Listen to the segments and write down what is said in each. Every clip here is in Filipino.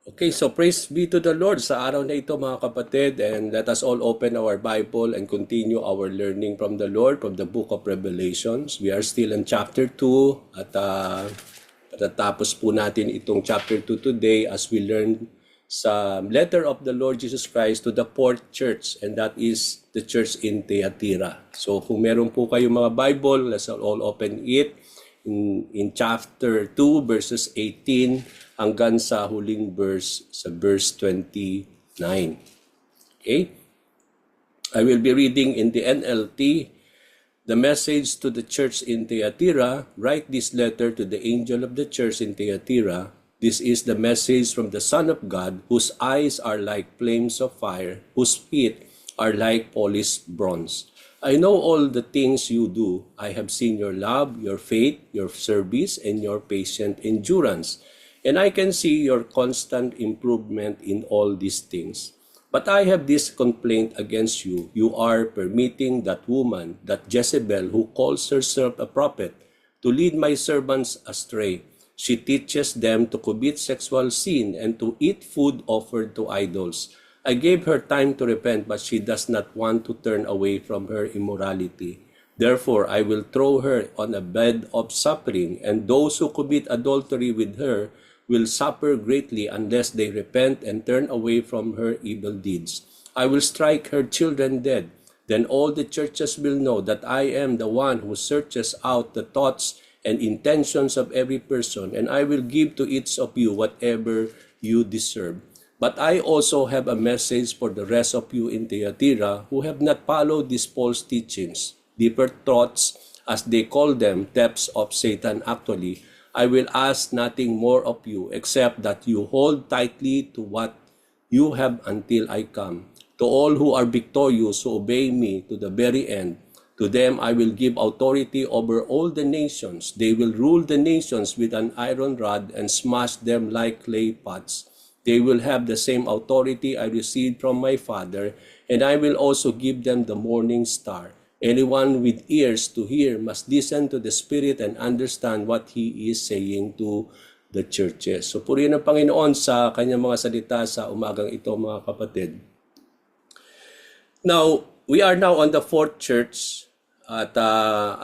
Okay, so praise be to the Lord sa araw na ito mga kapatid, and let us all open our Bible and continue our learning from the Lord from the book of Revelations. We are still in chapter 2 at patatapos po natin itong chapter 2 today as we learn sa letter of the Lord Jesus Christ to the fourth church, and that is the church in Thyatira. So kung meron po kayong mga Bible, let's all open it in chapter 2 verses 18 hanggang sa huling verse sa verse 29. Okay? I will be reading in the NLT. The message to the church in Thyatira. Write this letter to the angel of the church in Thyatira. This is the message from the Son of God, whose eyes are like flames of fire, whose feet are like polished bronze. I know all the things you do. I have seen your love, your faith, your service, and your patient endurance. And I can see your constant improvement in all these things. But I have this complaint against you. You are permitting that woman, that Jezebel, who calls herself a prophet, to lead my servants astray. She teaches them to commit sexual sin and to eat food offered to idols. I gave her time to repent, but she does not want to turn away from her immorality. Therefore, I will throw her on a bed of suffering, and those who commit adultery with her will suffer greatly unless they repent and turn away from her evil deeds. I will strike her children dead. Then all the churches will know that I am the one who searches out the thoughts and intentions of every person, and I will give to each of you whatever you deserve. But I also have a message for the rest of you in Thyatira who have not followed these false teachings, deeper thoughts, as they call them, depths of Satan actually. I will ask nothing more of you except that you hold tightly to what you have until I come. To all who are victorious, who obey me to the very end, to them I will give authority over all the nations. They will rule the nations with an iron rod and smash them like clay pots. They will have the same authority I received from my Father, and I will also give them the morning star. Anyone with ears to hear must listen to the Spirit and understand what He is saying to the churches. So purihin ang Panginoon sa kanyang mga salita sa umagang ito, mga kapatid. Now, we are now on the fourth church. At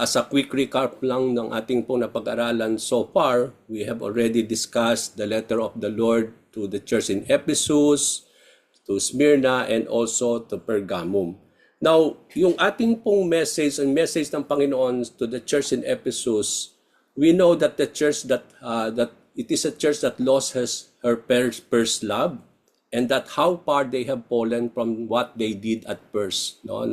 as a quick recap lang ng ating pong napag-aralan so far, we have already discussed the letter of the Lord to the church in Ephesus, to Smyrna, and also to Pergamum. Now, yung ating pong message and message ng Panginoon to the church in Ephesus, we know that the church that it is a church that lost her first love, and that how far they have fallen from what they did at first. No,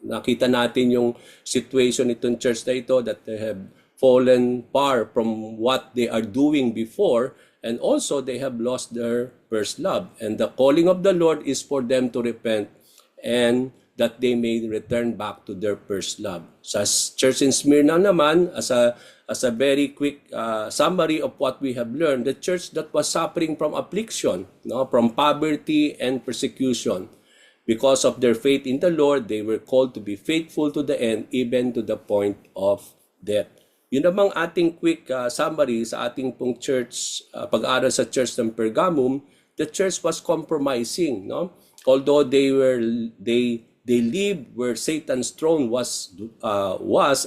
nakita natin yung situation itong church na ito, that they have fallen far from what they are doing before, and also they have lost their first love. And the calling of the Lord is for them to repent and that they may return back to their first love. Sa church in Smyrna naman, as a very quick summary of what we have learned, the church that was suffering from affliction, no, from poverty and persecution. Because of their faith in the Lord, they were called to be faithful to the end, even to the point of death. Yun namang ating quick summary sa ating pong church, pag-aaral sa church ng Pergamum. The church was compromising, no? Although they lived where Satan's throne was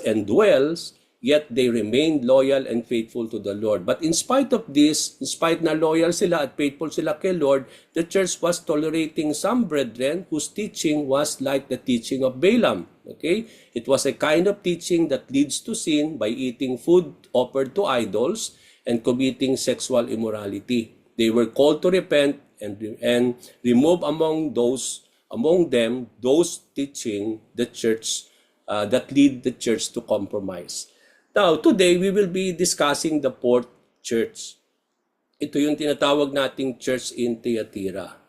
and dwells, yet they remained loyal and faithful to the Lord. But in spite of this, in spite na loyal sila at faithful sila kay Lord, the church was tolerating some brethren whose teaching was like the teaching of Balaam. Okay? It was a kind of teaching that leads to sin by eating food offered to idols and committing sexual immorality. They were called to repent and remove among them those teaching the church that lead the church to compromise. Now, today we will be discussing the fourth church. Ito yung tinatawag nating church in Thyatira.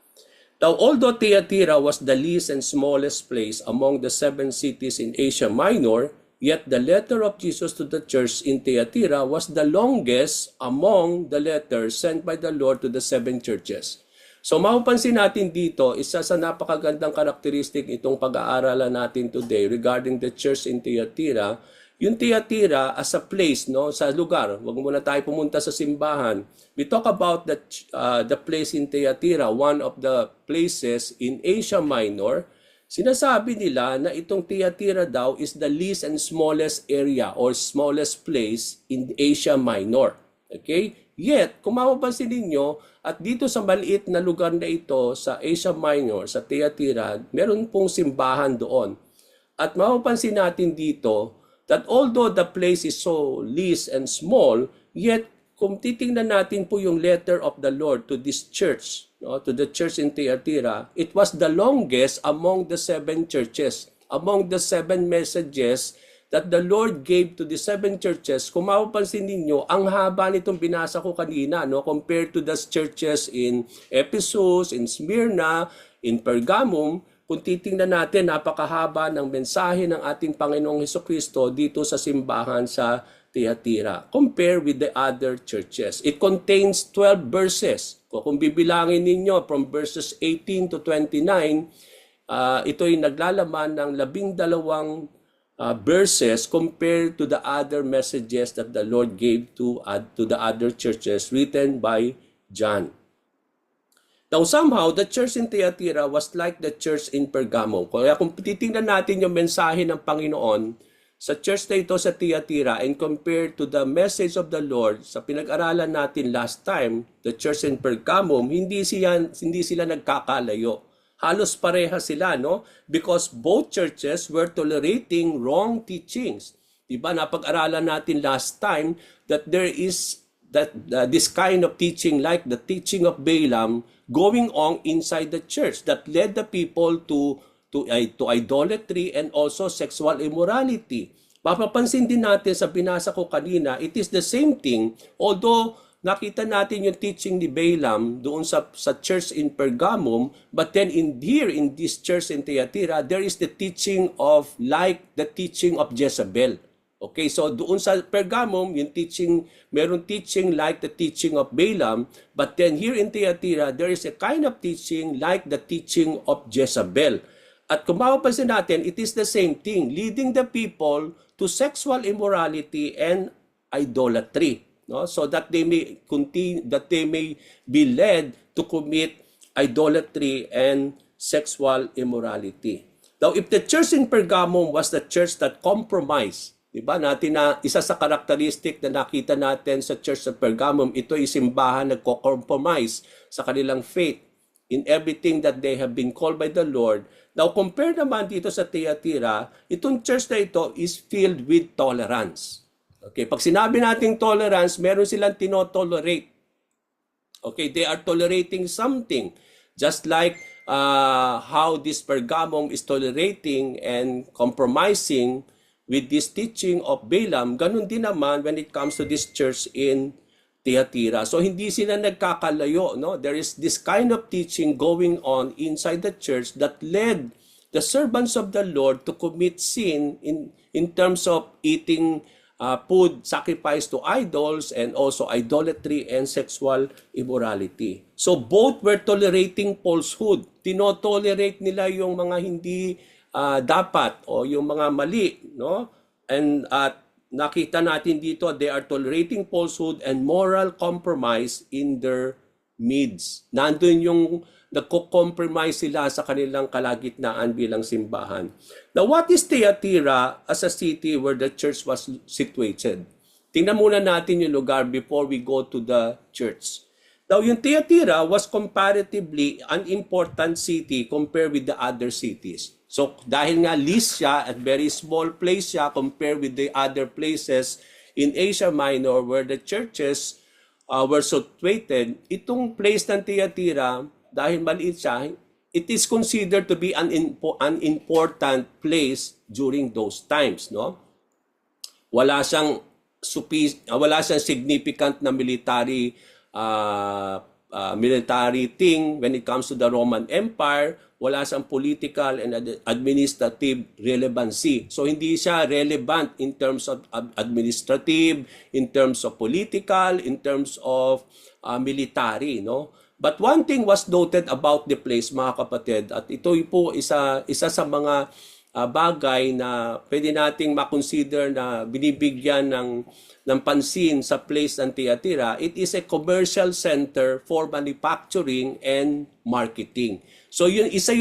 Now, although Thyatira was the least and smallest place among the 7 cities in Asia Minor, yet the letter of Jesus to the church in Thyatira was the longest among the letters sent by the Lord to the 7 churches. So mapapansin natin dito, isa sa napakagandang karakteristik itong pag-aaralan natin today regarding the church in Thyatira, Yung Thyatira as a place, no, sa lugar. Huwag muna tayo pumunta sa simbahan. We talk about the place in Thyatira, one of the places in Asia Minor. Sinasabi nila na itong Thyatira daw is the least and smallest area or smallest place in Asia Minor. Okay? Yet, kung mapapansin ninyo, at dito sa maliit na lugar na ito sa Asia Minor, sa Thyatira, meron pong simbahan doon. At mapapansin natin dito that although the place is so least and small, yet kung titingnan natin po yung letter of the Lord to this church, no, to the church in Thyatira, it was the longest among the 7 churches, among the 7 messages that the Lord gave to the 7 churches. Kung mapapansin ninyo, ang haba nitong binasa ko kanina, no, compared to the churches in Ephesus, in Smyrna, in Pergamum. Kung titingnan natin, napakahaba ng mensahe ng ating Panginoong Hesukristo dito sa simbahan sa Thyatira. Compare with the other churches. It contains 12 verses. Kung bibilangin ninyo from verses 18 to 29, ito'y naglalaman ng 12 verses compared to the other messages that the Lord gave to the other churches written by John. Now somehow, the church in Thyatira was like the church in Pergamum. Kaya kung titingnan natin yung mensahe ng Panginoon sa church na ito sa Thyatira and compared to the message of the Lord sa pinag-aralan natin last time, the church in Pergamum, hindi sila nagkakalayo. Halos pareha sila, no? Because both churches were tolerating wrong teachings. Diba, napag-aralan natin last time that there is this kind of teaching like the teaching of Balaam going on inside the church that led the people to idolatry and also sexual immorality. Mapapansin din natin sa binasa ko kanina, it is the same thing. Although nakita natin yung teaching ni Balaam doon sa church in Pergamum, but then in this church in Thyatira, there is the teaching of like the teaching of Jezebel. Okay, so doon sa Pergamum, yung teaching, meron teaching like the teaching of Balaam, but then here in Thyatira, there is a kind of teaching like the teaching of Jezebel. At kung mapapansin natin, it is the same thing, leading the people to sexual immorality and idolatry, no? So that they may continue, that they may be led to commit idolatry and sexual immorality. Now, if the church in Pergamum was the church that compromised, diba, natin na isa sa karakteristik na nakita natin sa church sa Pergamum, ito ay simbahan nagko-compromise sa kanilang faith in everything that they have been called by the Lord. Now, compare naman dito sa Thyatira, itong church na ito is filled with tolerance. Okay, pag sinabi nating tolerance, meron silang tinotolerate. Okay, they are tolerating something. Just like how this Pergamum is tolerating and compromising with this teaching of Balaam, ganun din naman when it comes to this church in Thyatira. So hindi sila nagkakalayo, no? There is this kind of teaching going on inside the church that led the servants of the Lord to commit sin in terms of eating food sacrificed to idols and also idolatry and sexual immorality. So both were tolerating falsehood. Tinotolerate nila yung mga hindi dapat o yung mga mali, no? And nakita natin dito, they are tolerating falsehood and moral compromise in their midst. Nandun yung nagko-compromise sila sa kanilang kalagitnaan bilang simbahan. Now, what is Thyatira as a city where the church was situated? Tingnan muna natin yung lugar before we go to the church. Now, yung Thyatira was comparatively an important city compared with the other cities. So, dahil nga least siya at very small place siya compared with the other places in Asia Minor where the churches were situated, itong place ng Thyatira, dahil maliit siya, it is considered to be an important place during those times, no? Wala siyang significant na military thing when it comes to the Roman Empire. Wala siyang political and administrative relevancy. So hindi siya relevant in terms of administrative, in terms of political, in terms of military, no? But one thing was noted about the place, mga kapatid, at ito po isa sa mga bagay na pwede nating makonsider na binibigyan ng pansin sa place ng Thyatira. It is a commercial center for manufacturing and marketing. So yun isa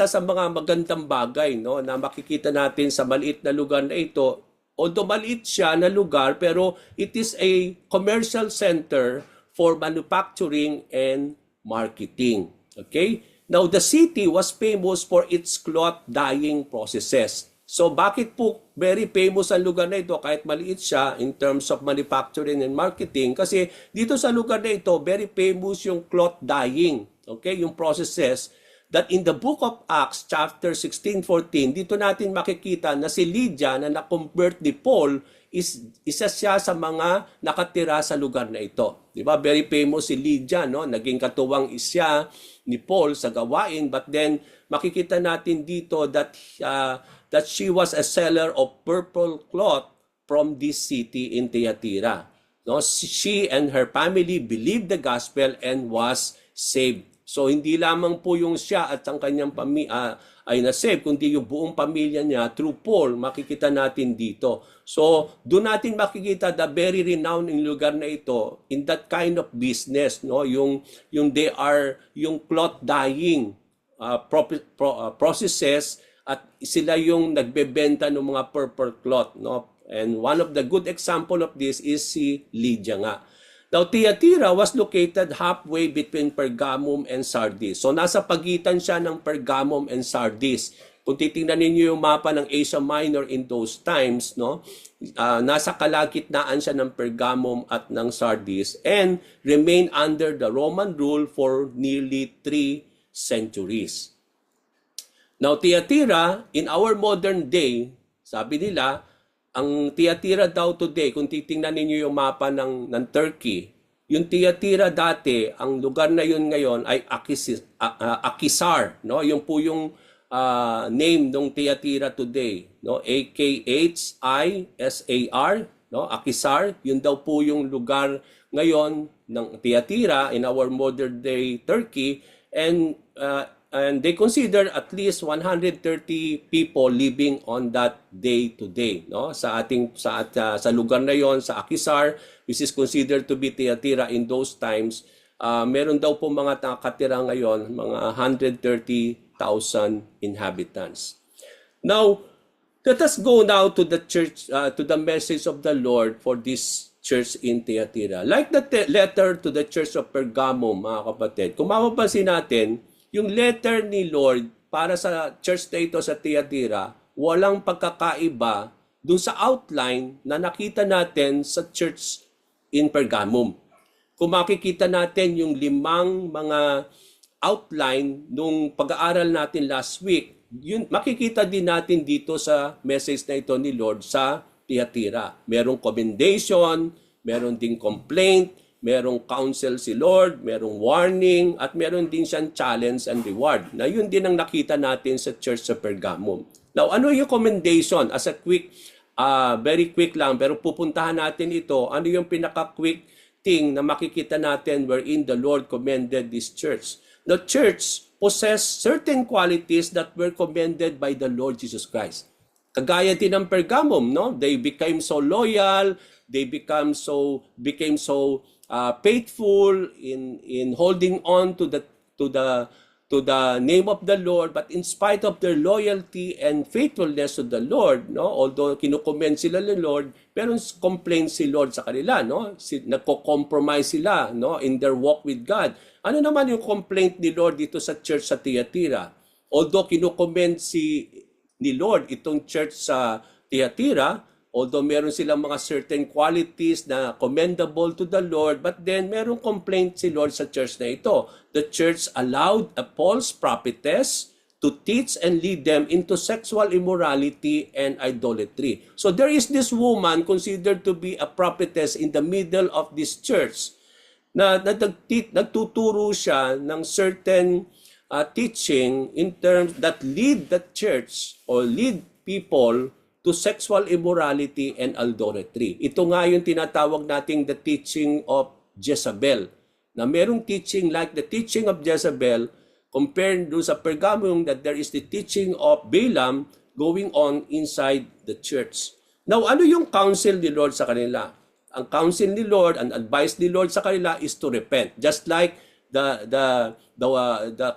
sa mga magandang bagay, no, na makikita natin sa maliit na lugar na ito. Although maliit siya na lugar, pero it is a commercial center for manufacturing and marketing. Okay? Now, the city was famous for its cloth dyeing processes. So, bakit po very famous ang lugar na ito kahit maliit siya in terms of manufacturing and marketing? Kasi dito sa lugar na ito, very famous yung cloth dyeing. Okay? Yung processes that in the book of Acts, chapter 16-14, dito natin makikita na si Lydia na na-convert ni Paul isa siya sa mga nakatira sa lugar na ito. Di ba? Very famous si Lydia, no? Naging katuwang isya ni Paul sa gawain, but then makikita natin dito that she was a seller of purple cloth from this city in Thyatira. No? She and her family believed the gospel and was saved. So hindi lamang po yung siya at ang kanyang ay na-save, kundi yung buong pamilya niya through Paul, makikita natin dito. So doon natin makikita the very renowned in lugar na ito in that kind of business, no? Yung cloth dyeing processes, at sila yung nagbebenta ng mga purple cloth, no? And one of the good example of this is si Lydia nga. Now, Thyatira was located halfway between Pergamum and Sardis. So, nasa pagitan siya ng Pergamum and Sardis. Kung titingnan ninyo yung mapa ng Asia Minor in those times, no, nasa kalagitnaan siya ng Pergamum at ng Sardis and remained under the Roman rule for nearly 3 centuries. Now, Thyatira, in our modern day, sabi nila, ang Thyatira daw today, kung titingnan ninyo yung mapa ng Turkey, yung Thyatira dati, ang lugar na yun ngayon ay Akhisar, no? Yung po yung name ng Thyatira today, no? Akhisar, no? Akhisar, yun daw po yung lugar ngayon ng Thyatira in our modern day Turkey, and they consider at least 130 people living on that day to day, no? Sa lugar na yon, sa Akhisar, which is considered to be Thyatira in those times, meron daw po mga nakatira ngayon, mga 130,000 inhabitants. Now, let us go now to the church, to the message of the Lord for this church in Thyatira. Like the letter to the church of Pergamum, mga kapatid, kung mapapansin natin, yung letter ni Lord para sa church na ito sa Thyatira, walang pagkakaiba dun sa outline na nakita natin sa church in Pergamum. Kung makikita natin yung 5 mga outline nung pag-aaral natin last week, yun, makikita din natin dito sa message na ito ni Lord sa Thyatira. Merong commendation, meron ding complaint, merong counsel si Lord, merong warning, at meron din siyang challenge and reward. Na yun din ang nakita natin sa church sa Pergamum. Now, ano yung commendation? As a quick, very quick lang, pero pupuntahan natin ito. Ano yung pinaka-quick thing na makikita natin wherein the Lord commended this church? The church possessed certain qualities that were commended by the Lord Jesus Christ. Kagaya din ng Pergamum, no? They became so loyal, they became so faithful in holding on to the name of the Lord, but in spite of their loyalty and faithfulness to the Lord, no, although kinukomment sila ng Lord, pero complain si Lord sa kanila, no, nagko-compromise sila, no, in their walk with God. Ano naman yung complaint ni Lord dito sa church sa Thyatira? Although kinukomment ni Lord itong church sa Thyatira, although meron silang mga certain qualities na commendable to the Lord, but then merong complaint si Lord sa church na ito. The church allowed a false prophetess to teach and lead them into sexual immorality and idolatry. So there is this woman considered to be a prophetess in the middle of this church na nagtuturo siya ng certain teaching in terms that lead the church or lead people to sexual immorality and idolatry. Ito nga yung tinatawag nating the teaching of Jezebel. Na merong teaching like the teaching of Jezebel Compare doon sa Pergamum that there is the teaching of Balaam going on inside the church. Now, ano yung counsel ni Lord sa kanila? Ang counsel ni Lord, ang advice ni Lord sa kanila is to repent. Just like the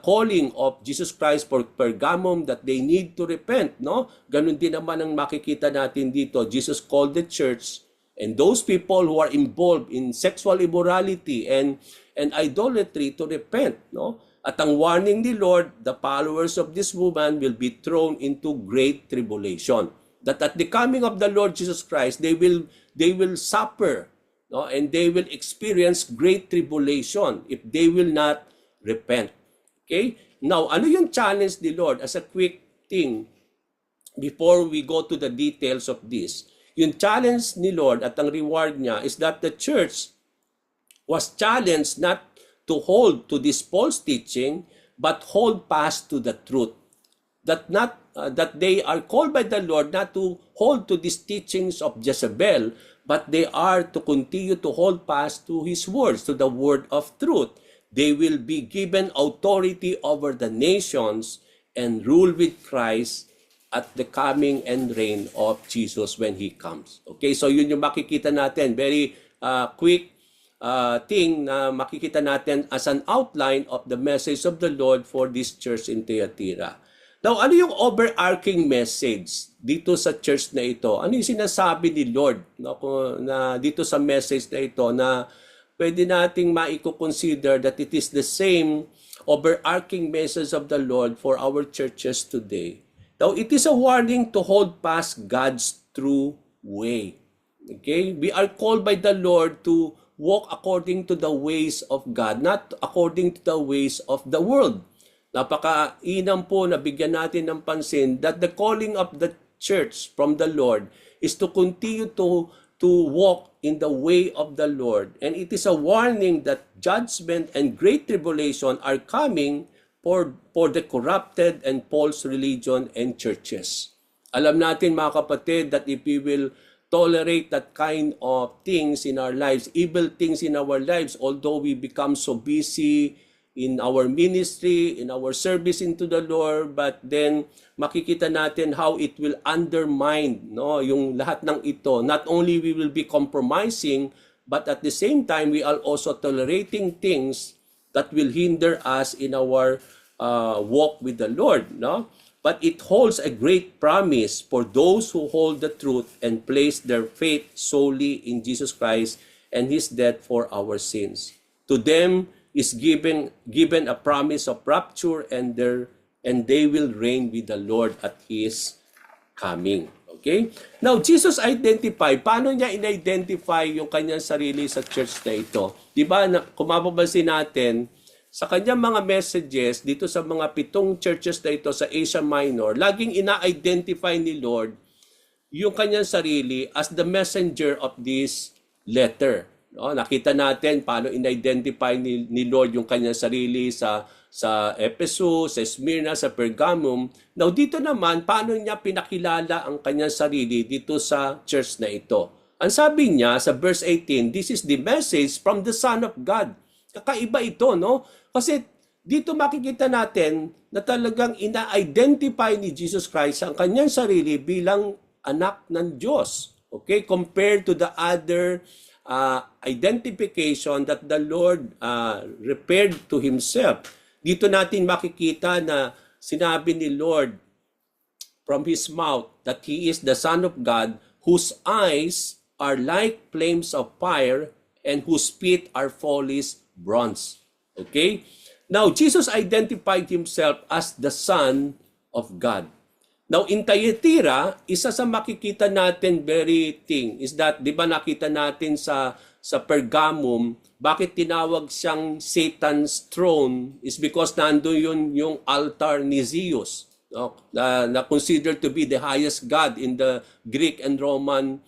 calling of Jesus Christ for Pergamum that they need to repent, no? Ganun din naman ang makikita natin dito. Jesus called the church and those people who are involved in sexual immorality and idolatry to repent, no? At ang warning ni Lord, the followers of this woman will be thrown into great tribulation. That at the coming of the Lord Jesus Christ, they will suffer, no? And they will experience great tribulation if they will not repent. Okay? Now, ano yung challenge ni Lord as a quick thing before we go to the details of this? Yung challenge ni Lord at ang reward niya is that the church was challenged not to hold to this false teaching, but hold fast to the truth. That they are called by the Lord not to hold to these teachings of Jezebel, but they are to continue to hold fast to His words, to the word of truth. They will be given authority over the nations and rule with Christ at the coming and reign of Jesus when He comes. Okay, so yun yung makikita natin. Very quick thing na makikita natin as an outline of the message of the Lord for this church in Thyatira. Now, ano yung overarching message dito sa church na ito? Ano yung sinasabi ni Lord na dito sa message na ito na pwede nating maiko-consider that it is the same overarching message of the Lord for our churches today? Now, it is a warning to hold fast God's true way. Okay? We are called by the Lord to walk according to the ways of God, not according to the ways of the world. Napaka-inam po na bigyan natin ng pansin that the calling of the church from the Lord is to continue to walk in the way of the Lord. And it is a warning that judgment and great tribulation are coming for the corrupted and false religion and churches. Alam natin mga kapatid that if we will tolerate that kind of things in our lives, evil things in our lives, although we become so busy in our ministry, in our service into the Lord, but then makikita natin how it will undermine, no, yung lahat ng ito. Not only we will be compromising, but at the same time, we are also tolerating things that will hinder us in our walk with the Lord, no? But it holds a great promise for those who hold the truth and place their faith solely in Jesus Christ and His death for our sins. To them is given a promise of rapture and they will reign with the Lord at His coming. Okay? Now, Jesus identified, paano niya in-identify yung kanyang sarili sa church na ito? Di ba, kung mapapansin natin, sa kanyang mga messages dito sa mga 7 churches na ito sa Asia Minor, laging ina-identify ni Lord yung kanyang sarili as the messenger of this letter. No, nakita natin paano in-identify ni Lord yung kanyang sarili sa Ephesus, sa Smyrna, sa Pergamum. Now dito naman, paano niya pinakilala ang kanyang sarili dito sa church na ito? Ang sabi niya sa verse 18, this is the message from the Son of God. Kakaiba ito, no? Kasi dito makikita natin na talagang ina-identify ni Jesus Christ ang kanyang sarili bilang anak ng Diyos. Okay? Compared to the other identification that the Lord referred to Himself. Dito natin makikita na sinabi ni Lord from His mouth that He is the Son of God whose eyes are like flames of fire and whose feet are polished bronze. Okay? Now, Jesus identified Himself as the Son of God. Now, in Thyatira, isa sa makikita natin very thing is that, di ba nakita natin sa Pergamum, bakit tinawag siyang Satan's throne is because nandoon yun yung altar ni Zeus, no? Na considered to be the highest god in the Greek and Roman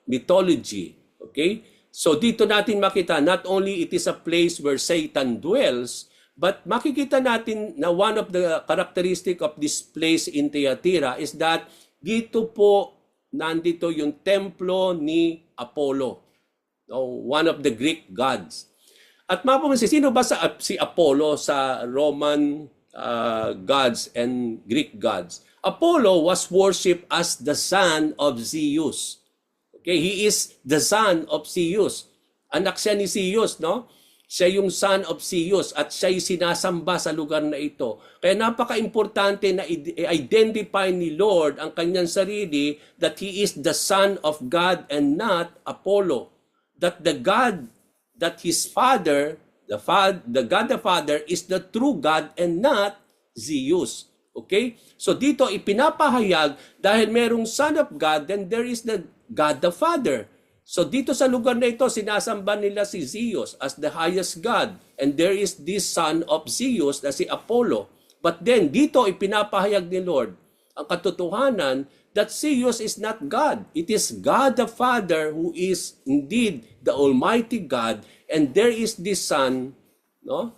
mythology. Okay? So dito natin makita, not only it is a place where Satan dwells, but makikita natin na one of the characteristic of this place in Thyatira is that dito po nandito yung templo ni Apollo, one of the Greek gods. At mapapansin, sino ba si Apollo sa Roman gods and Greek gods? Apollo was worshipped as the son of Zeus. Okay, he is the son of Zeus. Anak siya ni Zeus, no? Siya yung son of Zeus at siya yung sinasamba sa lugar na ito. Kaya napaka-importante na i-identify ni Lord ang kanyang sarili that He is the Son of God and not Apollo. That the God, that His Father, the God the Father is the true God and not Zeus. Okay? So dito ipinapahayag dahil merong Son of God, then there is the God the Father. So dito sa lugar na ito, sinasamba nila si Zeus as the highest God. And there is this son of Zeus na si Apollo. But then dito ipinapahayag ni Lord ang katotohanan that Zeus is not God. It is God the Father who is indeed the Almighty God. And there is this Son, no?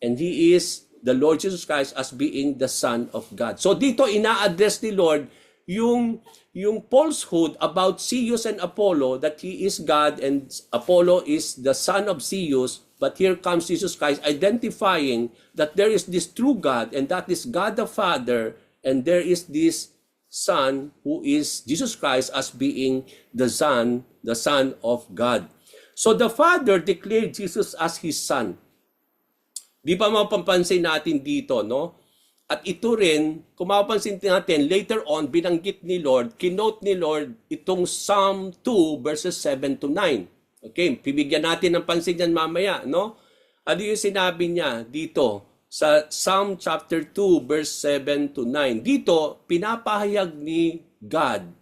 And He is the Lord Jesus Christ as being the Son of God. So dito ina-address ni Lord yung falsehood about Zeus and Apollo, that he is God and Apollo is the son of Zeus. But here comes Jesus Christ identifying that there is this true God, and that is God the Father, and there is this Son who is Jesus Christ as being the Son of God. So the Father declared Jesus as His Son. Di pa mapapansin natin dito, no? At ito rin, kung mapapansin natin, later on, binanggit ni Lord, kinote ni Lord itong Psalm 2 verses 7 to 9. Okay, bibigyan natin ng pansin yan mamaya, no? Ano yung sinabi niya dito sa Psalm chapter 2 verse 7 to 9? Dito, pinapahayag ni God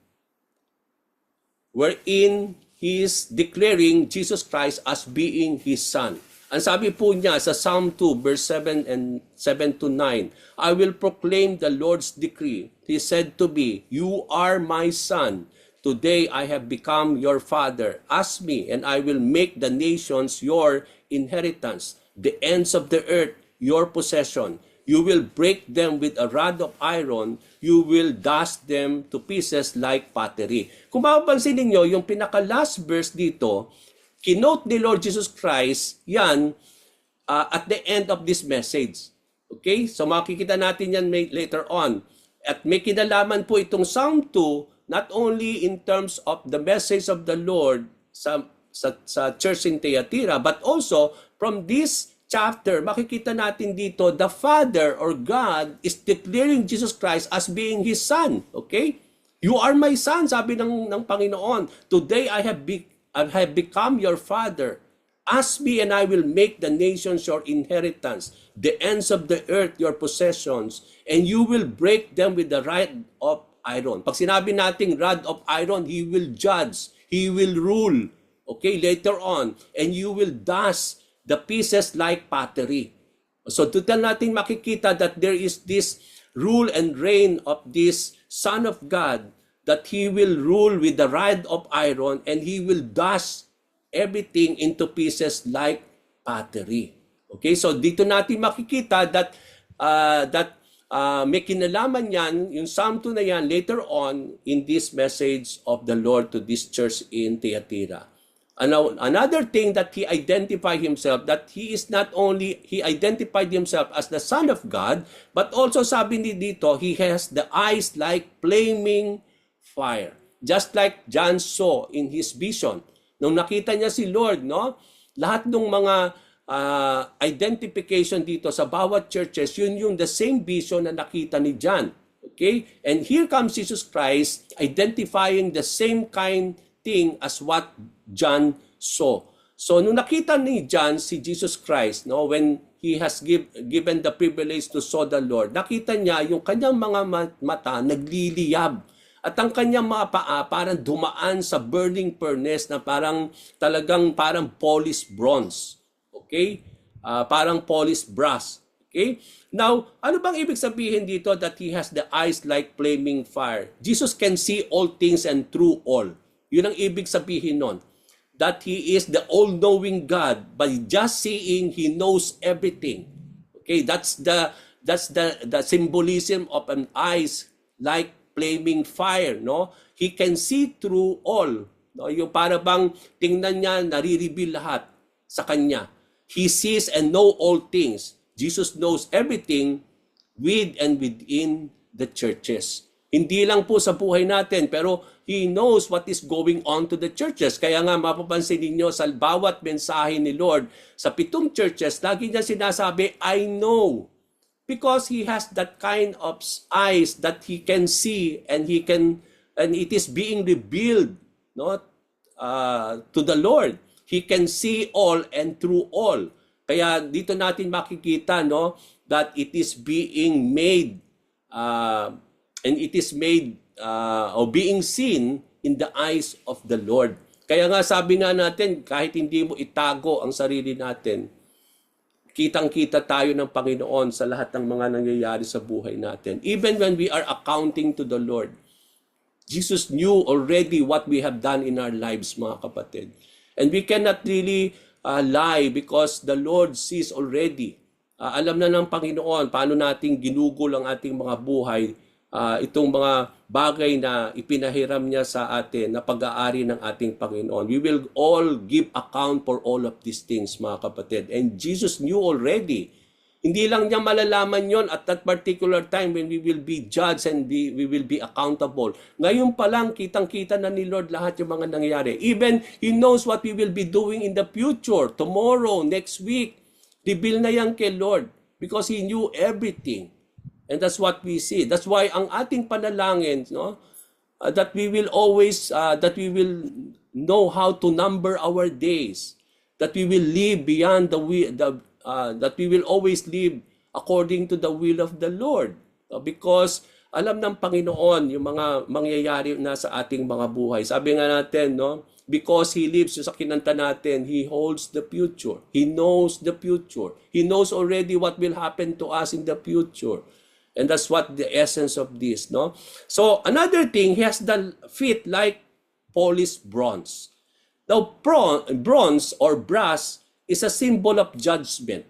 wherein He is declaring Jesus Christ as being His Son. Ang sabi po niya sa Psalm 2 verse 7 and 7 to 9, I will proclaim the Lord's decree. He said to me, you are my son. Today I have become your father. Ask me, and I will make the nations your inheritance, the ends of the earth your possession. You will break them with a rod of iron. You will dust them to pieces like pottery. Kung mapapansin ninyo, yung pinaka-last verse dito, kinote ni Lord Jesus Christ yan at the end of this message. Okay? So makikita natin yan later on. At may kinalaman po itong Psalm 2 not only in terms of the message of the Lord sa church in Thyatira, but also from this chapter, makikita natin dito, the Father or God is declaring Jesus Christ as being His Son. Okay? You are my Son, sabi ng Panginoon. Today I have become your father. Ask me and I will make the nations your inheritance, the ends of the earth your possessions, and you will break them with the rod of iron. Pag sinabi nating rod of iron, He will judge, He will rule. Okay, later on, and you will dust the pieces like pottery. So total natin makikita that there is this rule and reign of this Son of God, that He will rule with the rod of iron and He will dust everything into pieces like pottery. Okay, so dito natin makikita that may kinalaman yan, yung Psalm 2 na yan, later on in this message of the Lord to this church in Thyatira. Another thing that He identified Himself, that He is not only, He identified Himself as the Son of God, but also sabi ni dito, He has the eyes like flaming fire. Just like John saw in his vision. Nung nakita niya si Lord, no? Lahat ng mga identification dito sa bawat churches, yun yung the same vision na nakita ni John. Okay? And here comes Jesus Christ identifying the same kind thing as what John saw. So nung nakita ni John si Jesus Christ, no, when he has given the privilege to saw the Lord, nakita niya yung kanyang mga mata nagliliyab. At ang kanyang mga paa parang dumaan sa burning furnace na parang polished bronze. Okay? Parang polished brass. Okay? Now, ano bang ibig sabihin dito that He has the eyes like flaming fire? Jesus can see all things and through all. Yun ang ibig sabihin nun. That He is the all-knowing God. By just seeing, He knows everything. Okay? That's the symbolism of an eyes like flaming fire, no? He can see through all. No? Yung para bang tingnan niya, nare-reveal lahat sa kanya. He sees and know all things. Jesus knows everything with and within the churches. Hindi lang po sa buhay natin, pero He knows what is going on to the churches. Kaya nga mapapansin ninyo sa bawat mensahe ni Lord sa 7 churches, lagi niya sinasabi, I know. Because He has that kind of eyes that He can see and it is being revealed, no, to the Lord. He can see all and through all. Kaya dito natin makikita, no, that it is being made and it is made or being seen in the eyes of the Lord. Kaya nga sabi nga natin, kahit hindi mo itago ang sarili natin, kitang-kita tayo ng Panginoon sa lahat ng mga nangyayari sa buhay natin. Even when we are accounting to the Lord, Jesus knew already what we have done in our lives, mga kapatid. And we cannot really lie because the Lord sees already. Alam na ng Panginoon paano nating ginugol ang ating mga buhay, itong mga bagay na ipinahiram niya sa atin na pag-aari ng ating Panginoon. We will all give account for all of these things, mga kapatid. And Jesus knew already. Hindi lang niya malalaman yon at that particular time when we will be judged and we will be accountable. Ngayon pa lang, kitang-kita na ni Lord lahat yung mga nangyayari. Even He knows what we will be doing in the future, tomorrow, next week. Reveal na yan kay Lord because He knew everything. And that's what we see. That's why ang ating panalangin, no, that we will always, that we will know how to number our days, that we will live beyond that we will always live according to the will of the Lord. Because alam ng Panginoon yung mga mangyayari na sa ating mga buhay. Sabi nga natin, no, because He lives, sa kinanta natin, He holds the future. He knows the future. He knows already what will happen to us in the future. And that's what the essence of this, no? So, another thing, He has the feet like polished bronze. Now, bronze or brass is a symbol of judgment.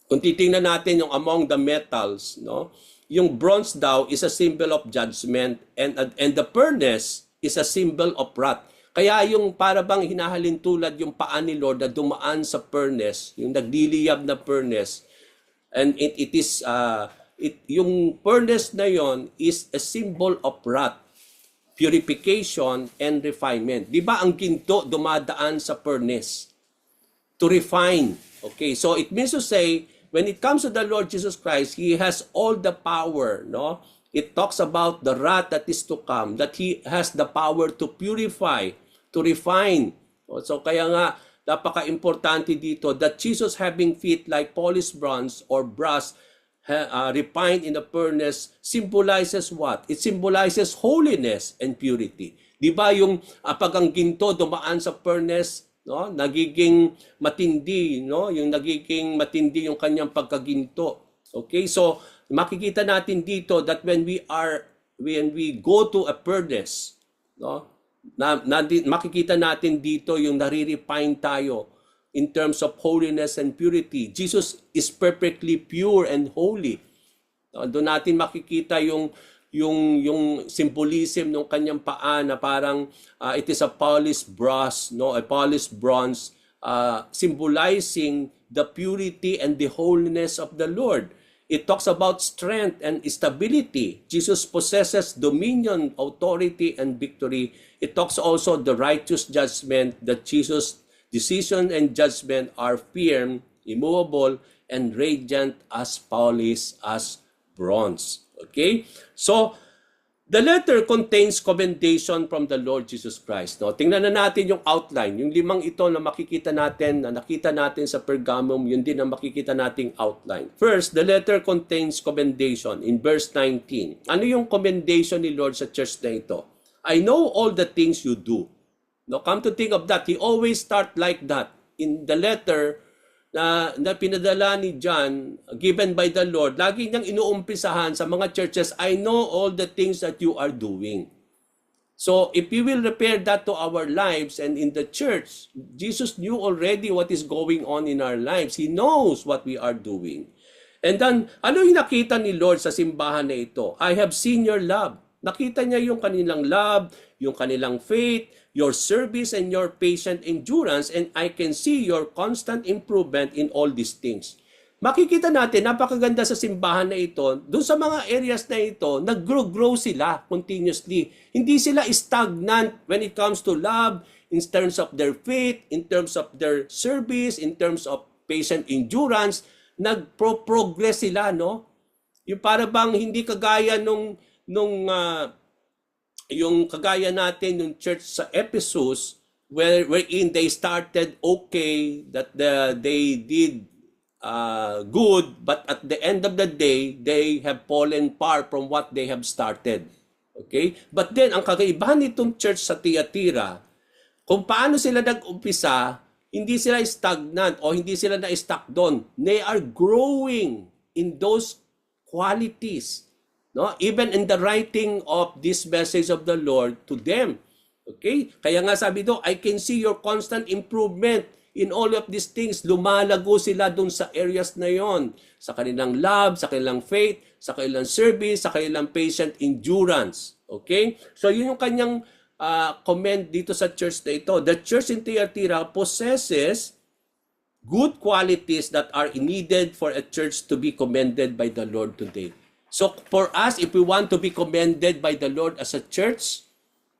Kung titingnan natin yung among the metals, no? Yung bronze daw is a symbol of judgment and the furnace is a symbol of wrath. Kaya yung para bang hinahalin tulad yung paa ni Lord na dumaan sa furnace, yung nagliliyab na furnace, and it is yung furnace na yon is a symbol of wrath, purification, and refinement. Di ba ang ginto dumadaan sa furnace to refine? Okay, so it means to say, when it comes to the Lord Jesus Christ, He has all the power, no? It talks about the wrath that is to come, that He has the power to purify, to refine. So kaya nga, napaka-importante dito that Jesus having feet like polished bronze or brass, refined in the furnace, symbolizes what? It symbolizes holiness and purity. Di ba yung pag ang ginto dumaan sa furnace, no, nagiging matindi, no, yung nagiging matindi yung kanyang pagkaginto. Okay, so makikita natin dito that when we go to a furnace, no, makikita natin dito yung nare-refine tayo in terms of holiness and purity. Jesus is perfectly pure and holy. Doon natin makikita yung symbolism ng kanyang paa na parang it is a polished brass, no, a polished bronze, symbolizing the purity and the holiness of the Lord. It talks about strength and stability. Jesus possesses dominion, authority, and victory. It talks also the righteous judgment that Jesus' decision and judgment are firm, immovable, and radiant as polished as bronze. Okay? So, the letter contains commendation from the Lord Jesus Christ. No? Tingnan na natin yung outline. Yung 5 ito na makikita natin, na nakita natin sa Pergamum, yun din ang makikita nating outline. First, the letter contains commendation in verse 19. Ano yung commendation ni Lord sa church na ito? I know all the things you do. No, come to think of that, He always start like that. In the letter na pinadala ni John, given by the Lord, lagi niyang inuumpisahan sa mga churches, I know all the things that you are doing. So, if we will repair that to our lives and in the church, Jesus knew already what is going on in our lives. He knows what we are doing. And then, ano yung nakita ni Lord sa simbahan na ito? I have seen your love. Nakita niya yung kanilang love, yung kanilang faith, your service and your patient endurance, and I can see your constant improvement in all these things. Makikita natin, napakaganda sa simbahan na ito, doon sa mga areas na ito, nag-grow sila continuously. Hindi sila stagnant when it comes to love, in terms of their faith, in terms of their service, in terms of patient endurance, nag-progress sila, no? Yung para bang hindi kagaya yung kagaya natin yung church sa Ephesus wherein they started okay, that they did good, but at the end of the day they have fallen far from what they have started. Okay? But then ang kakaibahan nitong church sa Thyatira, kung paano sila nag-umpisa, hindi sila stagnant o hindi sila na-stuck doon. They are growing in those qualities. No? Even in the writing of this message of the Lord to them. Okay? Kaya nga sabi do, I can see your constant improvement in all of these things. Lumalago sila dun sa areas na yon. Sa kanilang love, sa kanilang faith, sa kanilang service, sa kanilang patient endurance. Okay? So yun yung kanyang comment dito sa church na ito. The church in Thyatira possesses good qualities that are needed for a church to be commended by the Lord today. So for us, if we want to be commended by the Lord as a church,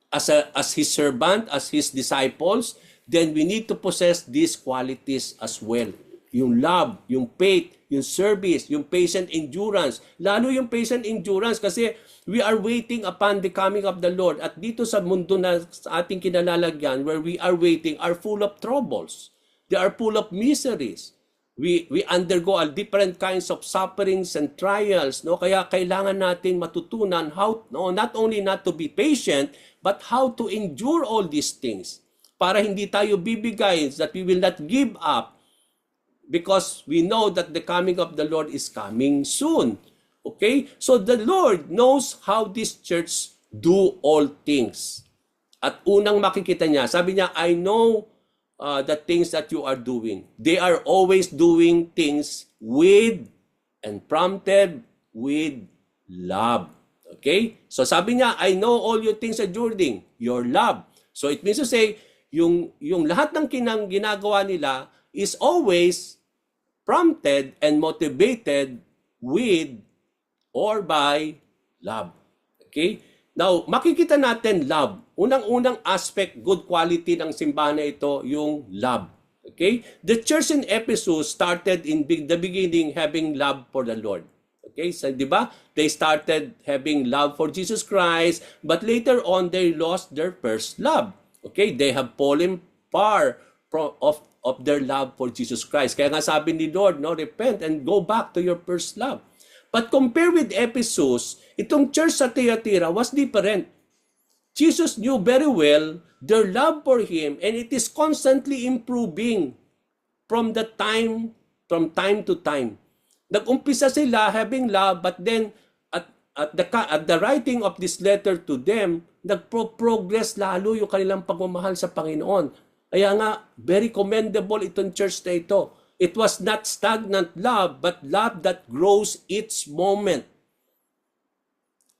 as His servant, as His disciples, then we need to possess these qualities as well. Yung love, yung faith, yung service, yung patient endurance. Lalo yung patient endurance kasi we are waiting upon the coming of the Lord. At dito sa mundo na sa ating kinalalagyan, where we are waiting, are full of troubles. They are full of miseries. We undergo all different kinds of sufferings and trials, no? Kaya kailangan natin matutunan how, no, not only not to be patient, but how to endure all these things. Para hindi tayo bibigay, that we will not give up, because we know that the coming of the Lord is coming soon. Okay? So the Lord knows how this church do all things. At unang makikita niya, sabi niya, I know the things that you are doing. They are always doing things with and prompted with love. Okay? So sabi niya, I know all your things are doing, your love. So it means to say, yung lahat ng ginagawa nila is always prompted and motivated with or by love. Okay? Now, makikita natin love. Unang-unang aspect, good quality ng simbahan na ito, yung love. Okay? The church in Ephesus started in the beginning having love for the Lord. Okay? So, di ba? They started having love for Jesus Christ, but later on, they lost their first love. Okay? They have fallen far of their love for Jesus Christ. Kaya nga sabi ni Lord, no, repent and go back to your first love. But compared with Ephesus, itong church sa Thyatira was different. Jesus knew very well their love for Him, and it is constantly improving from time to time. Nag-umpisa sila having love, but then at the writing of this letter to them, nagpo-progress lalo yung kanilang pagmamahal sa Panginoon. Kaya nga, very commendable itong church na ito. It was not stagnant love, but love that grows each moment.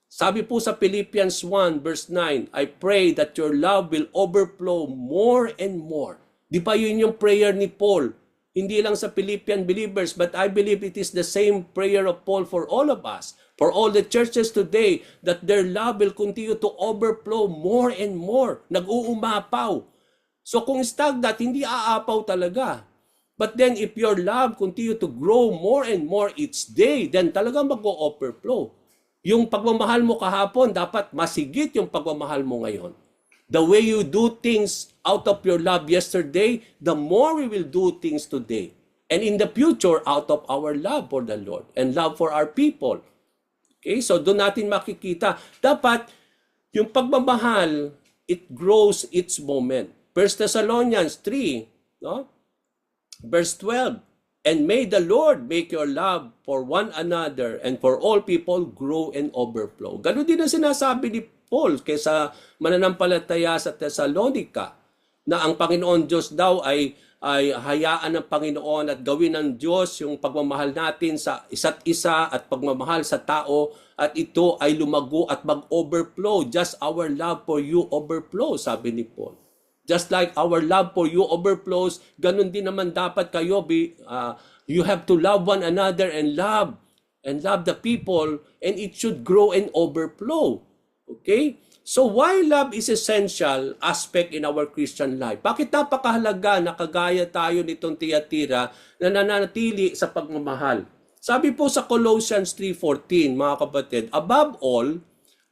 Sabi po sa Philippians 1 verse 9, I pray that your love will overflow more and more. Di ba yun yung prayer ni Paul? Hindi lang sa Philippian believers, but I believe it is the same prayer of Paul for all of us, for all the churches today, that their love will continue to overflow more and more. Nag-uumapaw. So kung stagnant, hindi aapaw talaga. But then if your love continue to grow more and more each day, then talagang mag-o-overflow. Yung pagmamahal mo kahapon, dapat masigit yung pagmamahal mo ngayon. The way you do things out of your love yesterday, the more we will do things today. And in the future, out of our love for the Lord and love for our people. Okay, so doon natin makikita. Dapat, yung pagmamahal, it grows each moment. 1 Thessalonians 3, no? Verse 12, and may the Lord make your love for one another and for all people grow and overflow. Ganun din ang sinasabi ni Paul kaysa mananampalataya sa Thessalonica, na ang Panginoon Diyos daw ay hayaan ng Panginoon at gawin ng Diyos yung pagmamahal natin sa isa't isa at pagmamahal sa tao, at ito ay lumago at mag-overflow. Just our love for you overflow, sabi ni Paul. Just like our love for you overflows, ganun din naman dapat kayo. You have to love one another and love the people, and it should grow and overflow. Okay? So why love is essential aspect in our Christian life? Bakit napakahalaga na kagaya tayo nitong Thyatira na nananatili sa pagmamahal? Sabi po sa Colossians 3:14, mga kapatid, above all,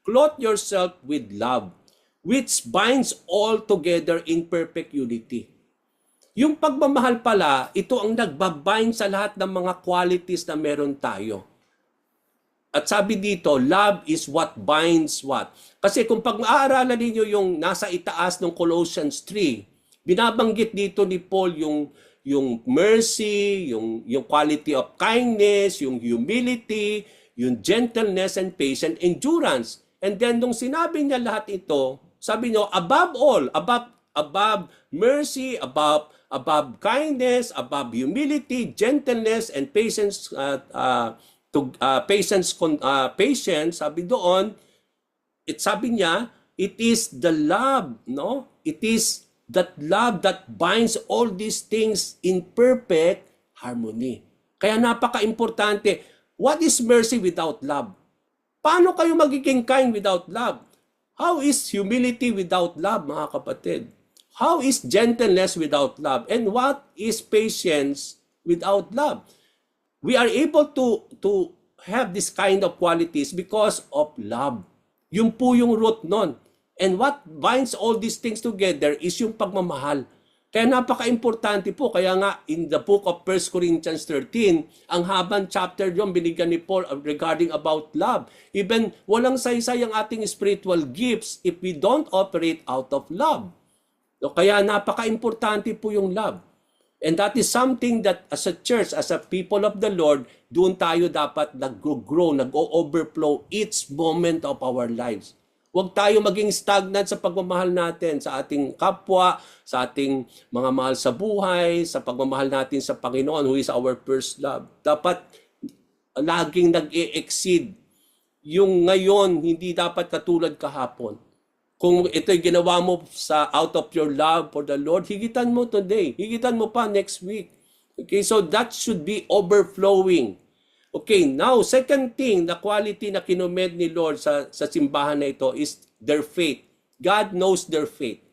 clothe yourself with love, which binds all together in perfect unity. Yung pagmamahal pala, ito ang nagbabind sa lahat ng mga qualities na meron tayo. At sabi dito, love is what binds what. Kasi kung pag-aaralan ninyo yung nasa itaas ng Colossians 3, binabanggit dito ni Paul yung mercy, yung quality of kindness, yung humility, yung gentleness and patience, endurance. And then nung sinabi niya lahat ito, sabi niyo, above all, above mercy, above kindness, above humility, gentleness, and patience, patience, sabi doon, sabi niya, it is the love, no? It is that love that binds all these things in perfect harmony. Kaya napaka-importante, what is mercy without love? Paano kayo magiging kind without love? How is humility without love, mga kapatid? How is gentleness without love? And what is patience without love? We are able to have this kind of qualities because of love. Yung po yung root nun. And what binds all these things together is yung pagmamahal. Kaya napaka-importante po. Kaya nga in the book of 1 Corinthians 13, ang habang chapter yung binigyan ni Paul regarding about love. Even walang saysay ang ating spiritual gifts if we don't operate out of love. So, kaya napaka-importante po yung love. And that is something that as a church, as a people of the Lord, doon tayo dapat nag-grow, nag-overflow each moment of our lives. Huwag tayo maging stagnant sa pagmamahal natin sa ating kapwa, sa ating mga mahal sa buhay, sa pagmamahal natin sa Panginoon who is our first love. Dapat laging nag-e-exceed. Yung ngayon, hindi dapat katulad kahapon. Kung ito'y ginawa mo sa out of your love for the Lord, higitan mo today. Higitan mo pa next week. Okay, so that should be overflowing. Okay, now, second thing, the quality na kinomed ni Lord sa simbahan na ito is their faith. God knows their faith.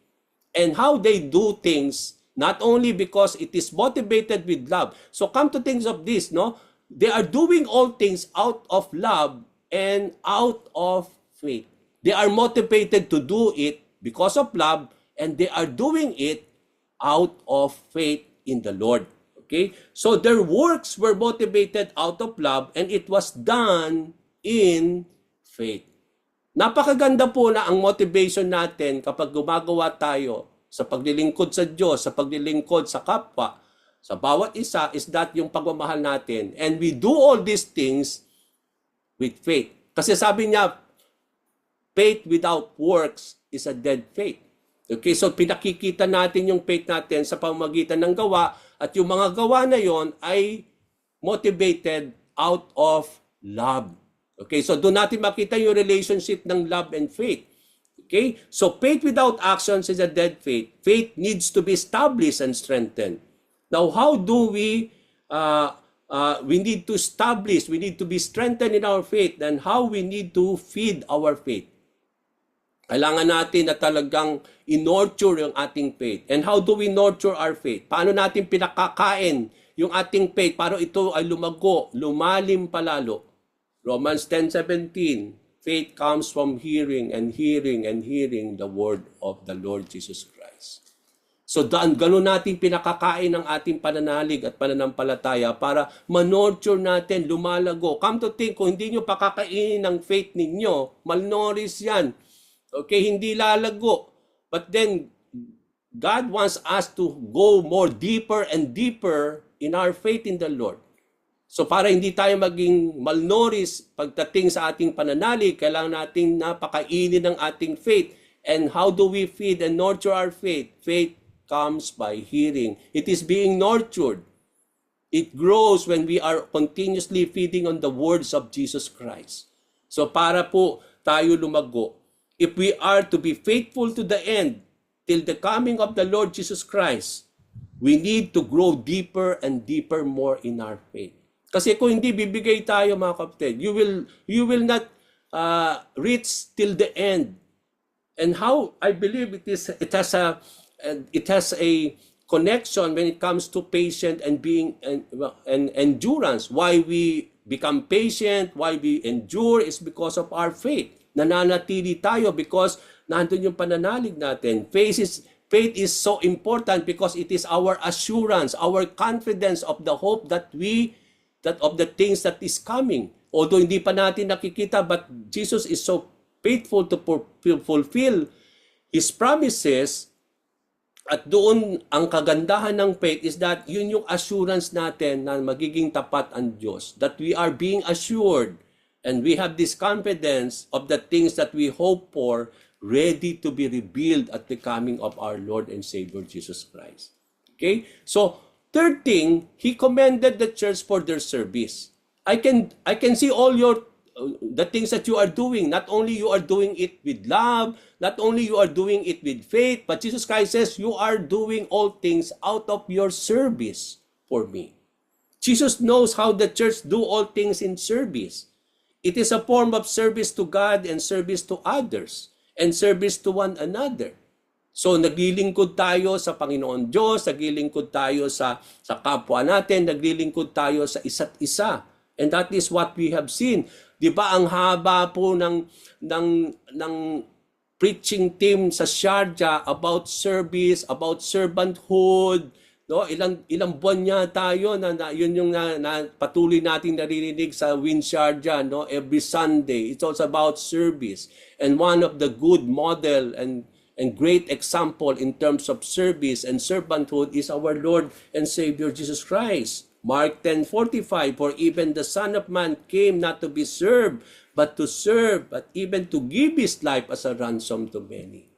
And how they do things, not only because it is motivated with love. So come to things of this, no? They are doing all things out of love and out of faith. They are motivated to do it because of love, and they are doing it out of faith in the Lord. Okay? So their works were motivated out of love, and it was done in faith. Napakaganda po na ang motivation natin kapag gumagawa tayo sa paglilingkod sa Diyos, sa paglilingkod sa kapwa, sa bawat isa, is that yung pagmamahal natin. And we do all these things with faith. Kasi sabi niya, faith without works is a dead faith. Okay, so pinakikita natin yung faith natin sa pamamagitan ng gawa, at yung mga gawa na yon ay motivated out of love. Okay, so doon natin makita yung relationship ng love and faith. Okay, so faith without actions is a dead faith. Faith needs to be established and strengthened. Now, how do we need to establish, we need to be strengthened in our faith, and how we need to feed our faith? Kailangan natin na talagang in-nurture yung ating faith. And how do we nurture our faith? Paano natin pinakakain yung ating faith para ito ay lumago, lumalim palalo? Romans 10:17, faith comes from hearing and hearing and hearing the word of the Lord Jesus Christ. So ganun natin pinakakain ng ating pananalig at pananampalataya para ma-nurture natin, lumalago. Come to think, kung hindi nyo pakakainin ng faith ninyo, malnourished yan. Okay, hindi lalago. But then, God wants us to go more deeper and deeper in our faith in the Lord. So para hindi tayo maging malnourished pagdating sa ating pananalig, kailangan nating napakainin ng ating faith. And how do we feed and nurture our faith? Faith comes by hearing. It is being nurtured. It grows when we are continuously feeding on the words of Jesus Christ. So para po tayo lumago, if we are to be faithful to the end, till the coming of the Lord Jesus Christ, we need to grow deeper and deeper more in our faith. Kasi kung hindi bibigay tayo, mga kapatid, you will not reach till the end. And how I believe it has a connection when it comes to patient and being and endurance. Why we become patient, why we endure is because of our faith. Nananatili tayo because nandun yung pananalig natin. Faith is so important because it is our assurance, our confidence of the hope that of the things that is coming. Although hindi pa natin nakikita, but Jesus is so faithful to fulfill His promises. At doon, ang kagandahan ng faith is that yun yung assurance natin na magiging tapat ang Diyos. That we are being assured and we have this confidence of the things that we hope for, ready to be revealed at the coming of our Lord and Savior Jesus Christ. Okay? So, third thing, He commended the church for their service. I can see all the things that you are doing. Not only you are doing it with love, not only you are doing it with faith, but Jesus Christ says you are doing all things out of your service for me. Jesus knows how the church do all things in service. It is a form of service to God and service to others and service to one another. So naglilingkod tayo sa Panginoon Diyos, naglilingkod tayo sa kapwa natin, naglilingkod tayo sa isa't isa. And that is what we have seen. 'Di ba ang haba po ng preaching team sa Sharjah about service, about servanthood, no? Ilang buwan niya tayo na yun yung na patuloy nating naririnig sa Win Sharjah, no? Every Sunday. It's also about service. And one of the good model and great example in terms of service and servanthood is our Lord and Savior Jesus Christ. Mark 10:45, for even the Son of Man came not to be served, but to serve, but even to give His life as a ransom to many.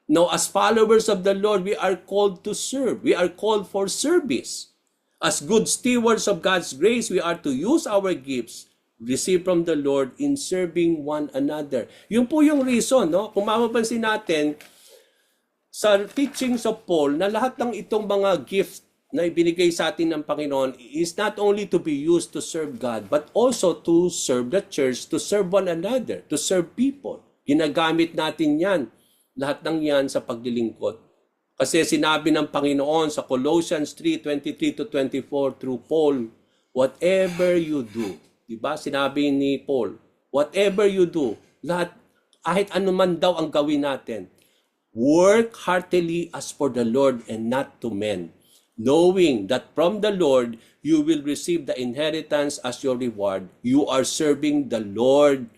Now, as followers of the Lord, we are called to serve. We are called for service. As good stewards of God's grace, we are to use our gifts received from the Lord in serving one another. Yun po yung reason, no? Kung mapapansin natin, sa teachings of Paul, na lahat ng itong mga gifts na ibinigay sa atin ng Panginoon is not only to be used to serve God, but also to serve the church, to serve one another, to serve people. Ginagamit natin yan, lahat ng yan sa paglilingkod. Kasi sinabi ng Panginoon sa Colossians 3:23-24 through Paul, whatever you do, diba? Sinabi ni Paul, whatever you do, lahat, kahit anuman daw ang gawin natin, work heartily as for the Lord and not to men, knowing that from the Lord you will receive the inheritance as your reward. You are serving the Lord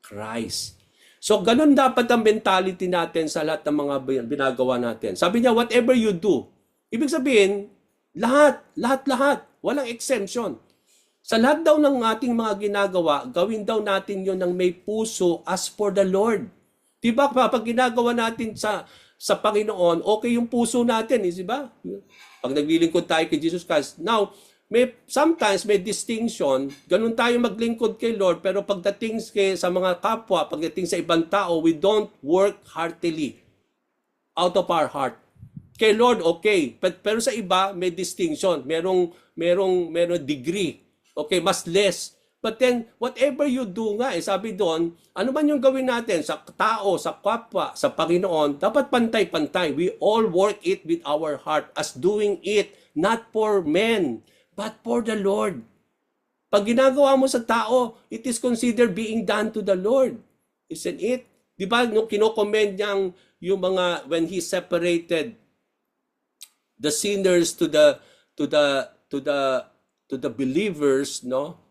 Christ. So, ganun dapat ang mentality natin sa lahat ng mga binagawa natin. Sabi niya, whatever you do. Ibig sabihin, lahat. Walang exemption. Sa lahat daw ng ating mga ginagawa, gawin daw natin yon ng may puso as for the Lord. Diba, pag ginagawa natin sa Panginoon, okay yung puso natin, di ba? Pag naglilingkod tayo kay Jesus Christ. Now, sometimes may distinction, ganun tayo maglingkod kay Lord, pero pagdating sa mga kapwa, pagdating sa ibang tao, we don't work heartily out of our heart. Kay Lord, okay. Pero sa iba, may distinction. Merong degree. Okay, mas less. But then, whatever you do nga, sabi doon, ano man yung gawin natin sa tao, sa kapwa, sa Panginoon, dapat pantay-pantay. We all work it with our heart as doing it not for men, but for the Lord. Pag ginagawa mo sa tao, it is considered being done to the Lord. Isn't it? Di ba, nung kinokomment niyang yung mga, when He separated the sinners to the believers, no,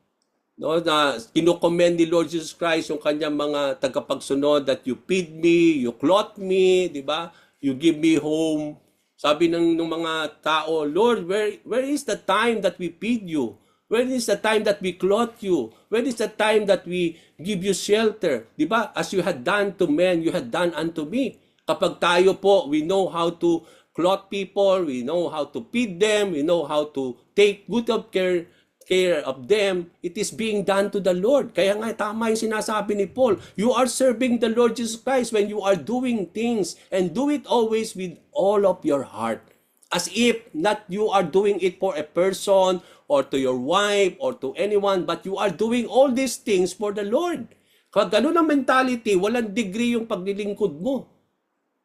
na kino-commend ni Lord Jesus Christ yung kanyang mga tagapagsunod, that you feed me, you clothe me, di ba? You give me home. Sabi ng mga tao, Lord, where is the time that we feed you? Where is the time that we clothe you? Where is the time that we give you shelter? Di ba? As you had done to men, you had done unto me. Kapag tayo po, we know how to clothe people, we know how to feed them, we know how to take good of care care of them, it is being done to the Lord. Kaya nga, tama yung sinasabi ni Paul. You are serving the Lord Jesus Christ when you are doing things, and do it always with all of your heart. As if not you are doing it for a person, or to your wife, or to anyone, but you are doing all these things for the Lord. Kaya ganun ang mentality, walang degree yung paglilingkod mo.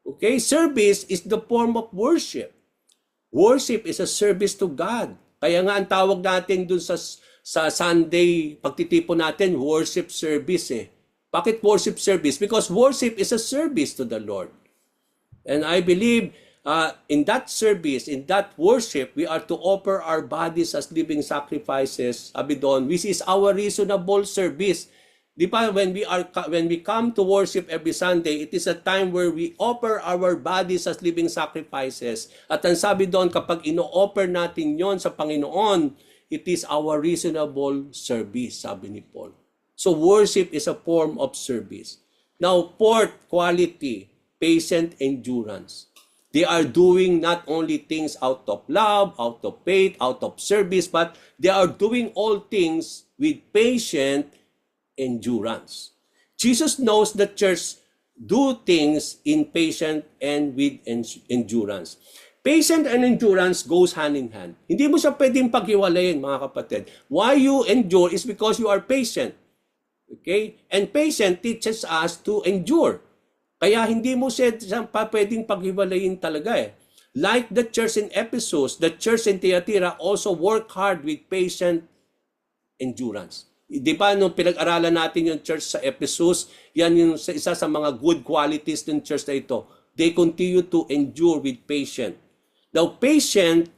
Okay? Service is the form of worship. Worship is a service to God. Kaya nga ang tawag natin dun sa Sunday pagtitipon natin, worship service eh. Bakit worship service? Because worship is a service to the Lord. And I believe in that service, in that worship, we are to offer our bodies as living sacrifices, sabi doon, which is our reasonable service. Di ba, when we come to worship every Sunday, it is a time where we offer our bodies as living sacrifices. At ang sabi doon, kapag ino-offer natin yon sa Panginoon, it is our reasonable service, sabi ni Paul. So worship is a form of service. Now, fourth quality, patient endurance. They are doing not only things out of love, out of faith, out of service, but they are doing all things with patient endurance. Jesus knows the church do things in patient and with endurance. Patient and endurance goes hand in hand. Hindi mo siya pwedeng paghiwalayin, mga kapatid. Why you endure is because you are patient. Okay? And patient teaches us to endure. Kaya hindi mo siya pwedeng paghiwalayin talaga eh. Like the church in Ephesus, the church in Thyatira also work hard with patient endurance. Di ba, nung pinag-aralan natin yung church sa Ephesus, yan yung isa sa mga good qualities ng church na ito. They continue to endure with patience. Now, patience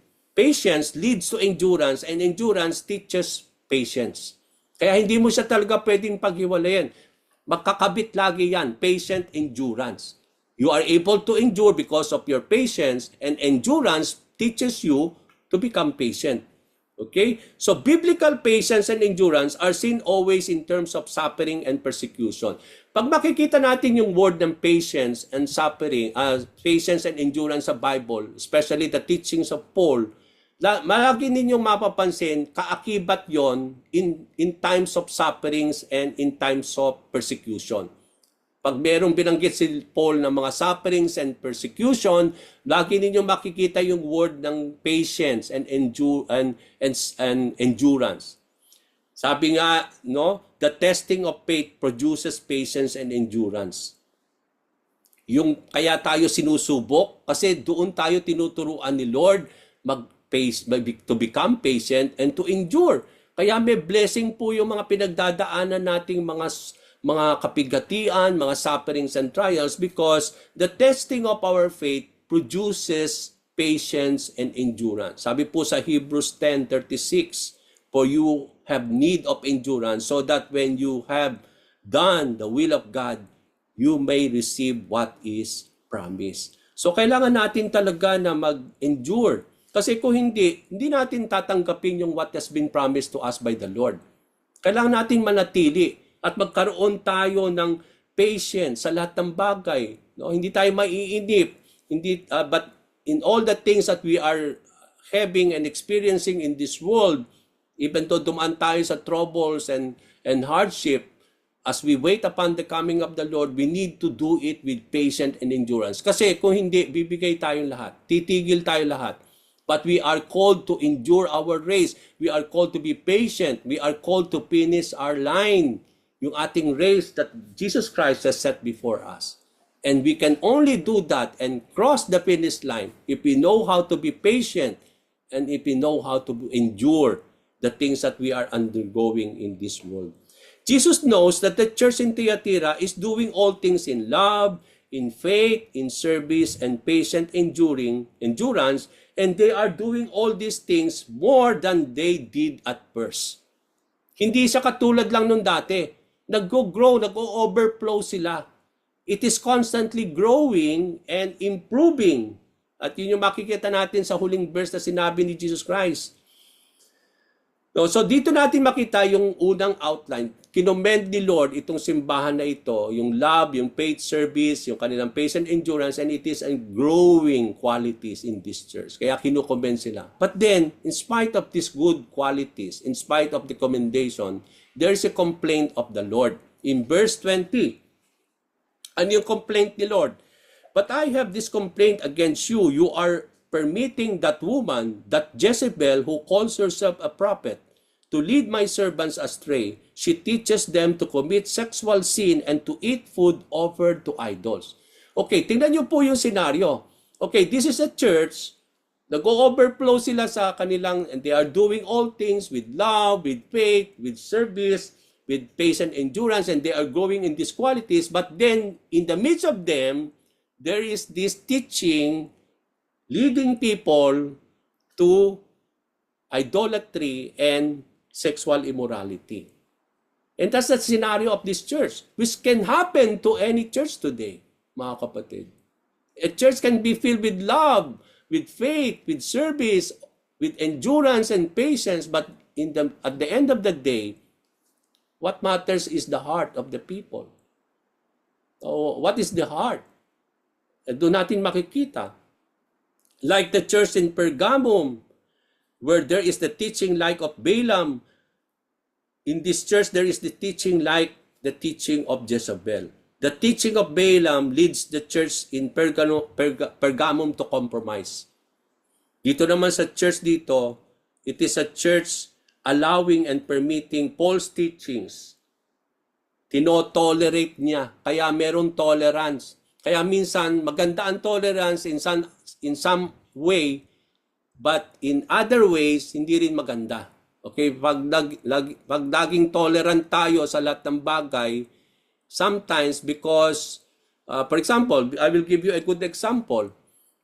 leads to endurance, and endurance teaches patience. Kaya hindi mo siya talaga pwedeng paghiwalayan. Magkakabit lagi yan, patient endurance. You are able to endure because of your patience, and endurance teaches you to become patient. Okay? So, biblical patience and endurance are seen always in terms of suffering and persecution. Pag makikita natin yung word ng patience and suffering, patience and endurance sa Bible, especially the teachings of Paul, malagi ninyong mapapansin, kaakibat yon in times of sufferings and in times of persecution. Pag merong binanggit si Paul ng mga sufferings and persecution, lagi ninyong makikita yung word ng patience and endurance. Sabi nga, no, the testing of faith produces patience and endurance. Yung kaya tayo sinusubok kasi doon tayo tinuturuan ni Lord to become patient and to endure. Kaya may blessing po yung mga pinagdadaanan nating mga kapigatian, mga sufferings and trials, because the testing of our faith produces patience and endurance. Sabi po sa Hebrews 10:36, for you have need of endurance, so that when you have done the will of God, you may receive what is promised. So kailangan natin talaga na mag-endure. Kasi kung hindi natin tatanggapin yung what has been promised to us by the Lord. Kailangan natin manatili at magkaroon tayo ng patience sa lahat ng bagay. No? Hindi tayo maiinip. But in all the things that we are having and experiencing in this world, even though dumaan tayo sa troubles and hardship, as we wait upon the coming of the Lord, we need to do it with patience and endurance. Kasi kung hindi, bibigay tayong lahat. Titigil tayo lahat. But we are called to endure our race. We are called to be patient. We are called to finish our line. Yung ating race that Jesus Christ has set before us. And we can only do that and cross the finish line if we know how to be patient and if we know how to endure the things that we are undergoing in this world. Jesus knows that the church in Thyatira is doing all things in love, in faith, in service, and patient endurance, and they are doing all these things more than they did at first. Hindi siya katulad lang nung dati. Nag-grow, nag-overflow sila. It is constantly growing and improving. At yun yung makikita natin sa huling verse na sinabi ni Jesus Christ. No, so dito natin makita yung unang outline. Kinommend ni Lord itong simbahan na ito, yung love, yung faith service, yung kanilang patient endurance, and it is a growing qualities in this church. Kaya kinukommend sila. But then, in spite of these good qualities, in spite of the commendation, there is a complaint of the Lord. In verse 20, ano yung complaint ni Lord? But I have this complaint against you. You are permitting that woman, that Jezebel, who calls herself a prophet, to lead my servants astray. She teaches them to commit sexual sin and to eat food offered to idols. Okay, tingnan niyo po yung scenario. Okay, this is a church. Nag-overflow sila sa kanilang, and they are doing all things with love, with faith, with service, with patient endurance, and they are growing in these qualities. But then, in the midst of them, there is this teaching leading people to idolatry and sexual immorality. And that's the scenario of this church, which can happen to any church today, mga kapatid. A church can be filled with love, with faith, with service, with endurance and patience, but at the end of the day, what matters is the heart of the people. So, what is the heart? Doon natin makikita. Like the church in Pergamum, where there is the teaching like of Balaam, in this church there is the teaching like the teaching of Jezebel. The teaching of Balaam leads the church in Pergamum to compromise. Dito naman sa church dito, it is a church allowing and permitting false teachings. Tinotolerate niya, kaya meron tolerance. Kaya minsan maganda ang tolerance in some way, but in other ways hindi rin maganda. Okay, pag laging tolerant tayo sa lahat ng bagay, sometimes because for example, I will give you a good example.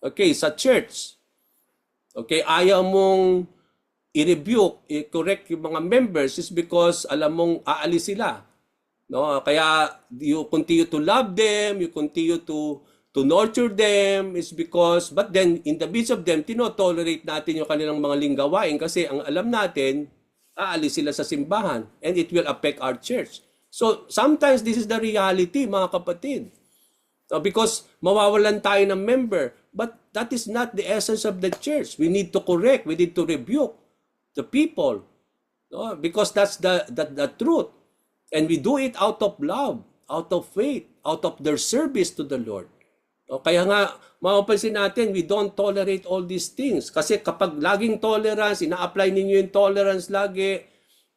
Okay, sa church. Okay, ayaw mong i-rebuke, i-correct yung mga members is because alam mong aalis sila. No, kaya you continue to love them, you continue to nurture them is because, but then in the midst of them, tinotolerate natin yung kanilang mga linggawain kasi ang alam natin, aalis sila sa simbahan and it will affect our church. So sometimes this is the reality, mga kapatid. Because mawawalan tayo ng member, but that is not the essence of the church. We need to correct, we need to rebuke the people, no? Because that's the truth. And we do it out of love, out of faith, out of their service to the Lord. O, kaya nga, mapapansin natin, we don't tolerate all these things. Kasi kapag laging tolerance, ina-apply ninyo yung tolerance lagi,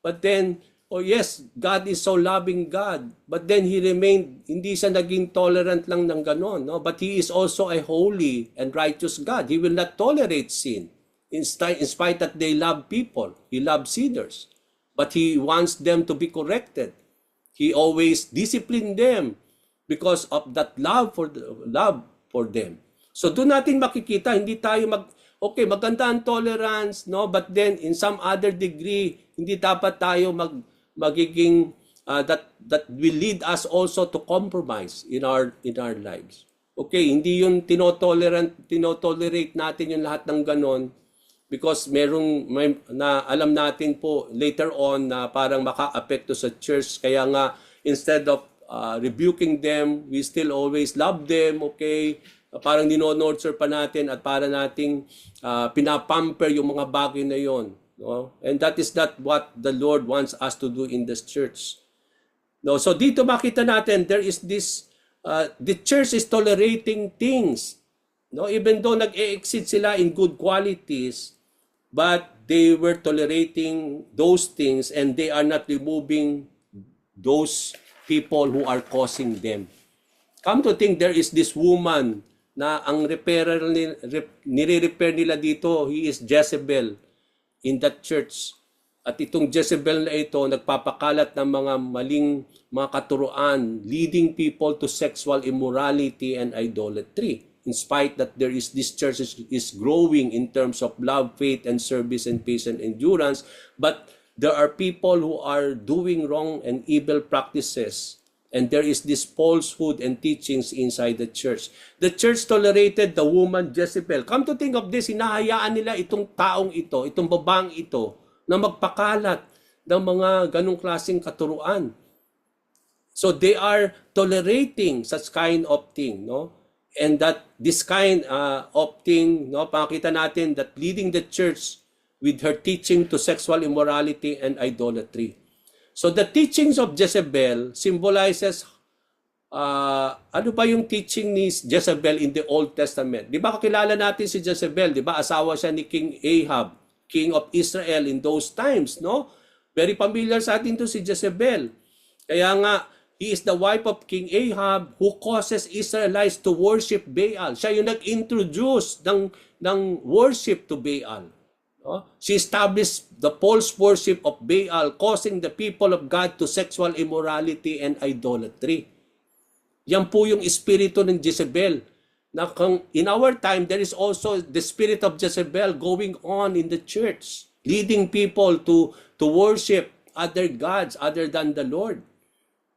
but then, oh yes, God is so loving God. But then He remained, hindi siya naging tolerant lang ng ganon. No? But He is also a holy and righteous God. He will not tolerate sin. In spite that they love people, He loves sinners. But He wants them to be corrected. He always disciplined them because of that love for them. So doon natin makikita, hindi tayo okay, maganda ang tolerance, no? But then in some other degree, hindi dapat tayo magiging that will lead us also to compromise in our lives. Okay, hindi yun tinotolerate natin yung lahat ng ganon. Because na alam natin po later on na parang maka-apekto sa church. Kaya nga, instead of rebuking them, we still always love them, okay? Parang dino-nurture pa natin at para nating pinapamper yung mga bagay na yon. No? And that is not what the Lord wants us to do in this church. No? So dito makita natin, there is this, the church is tolerating things. No? Even though nag-e-exceed sila in good qualities, but they were tolerating those things and they are not removing those people who are causing them. Come to think, there is this woman na ang nire-repair nila dito, he is Jezebel in that church. At itong Jezebel na ito, nagpapakalat ng mga maling mga katuruan, leading people to sexual immorality and idolatry. In spite that there is this church is growing in terms of love, faith, and service and patient endurance, but there are people who are doing wrong and evil practices, and there is this falsehood and teachings inside the church. The church tolerated the woman Jezebel. Come to think of this, hinahayaan nila itong taong ito, itong babaeng ito, na magpakalat ng mga ganong klaseng katuruan. So they are tolerating such kind of thing, no? And that this kind of thing, no, pakita natin that leading the church with her teaching to sexual immorality and idolatry. So the teachings of Jezebel symbolizes ano ba yung teaching ni Jezebel in the Old Testament? Di ba kakilala natin si Jezebel? Di ba asawa siya ni King Ahab, king of Israel in those times, no? Very familiar sa atin to si Jezebel. Kaya nga, he is the wife of King Ahab who causes Israelites to worship Baal. Siya yung nag-introduce ng worship to Baal. No? She established the false worship of Baal, causing the people of God to sexual immorality and idolatry. Yan po yung espiritu ng Jezebel. Na in our time, there is also the spirit of Jezebel going on in the church, leading people to worship other gods other than the Lord.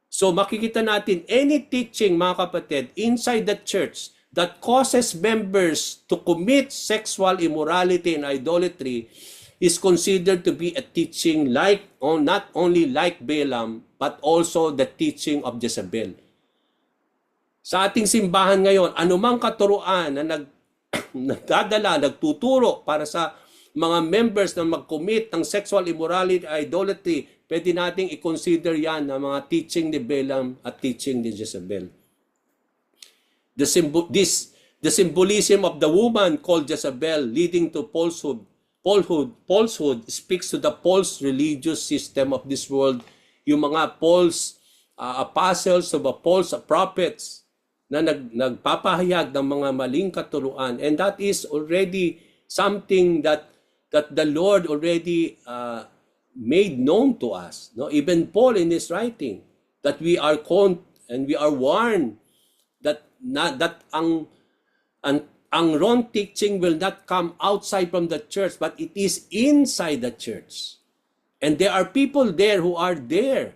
So makikita natin, any teaching, mga kapatid, inside the church that causes members to commit sexual immorality and idolatry is considered to be a teaching like, not only like Balaam, but also the teaching of Jezebel. Sa ating simbahan ngayon, anumang katuruan na nagdadala, nagtuturo para sa mga members na mag-commit ng sexual immorality, idolatry, pwede nating i-consider yan na mga teaching ni Balaam at teaching ni Jezebel. The symbolism of the woman called Jezebel leading to falsehood speaks to the false religious system of this world, yung mga false apostles of false prophets na nagpapahayag ng mga maling katuruan, and that is already something that the Lord already made known to us. No, even Paul in his writing, that we are called and we are warned that ang wrong teaching will not come outside from the church, but it is inside the church, and there are people there who are there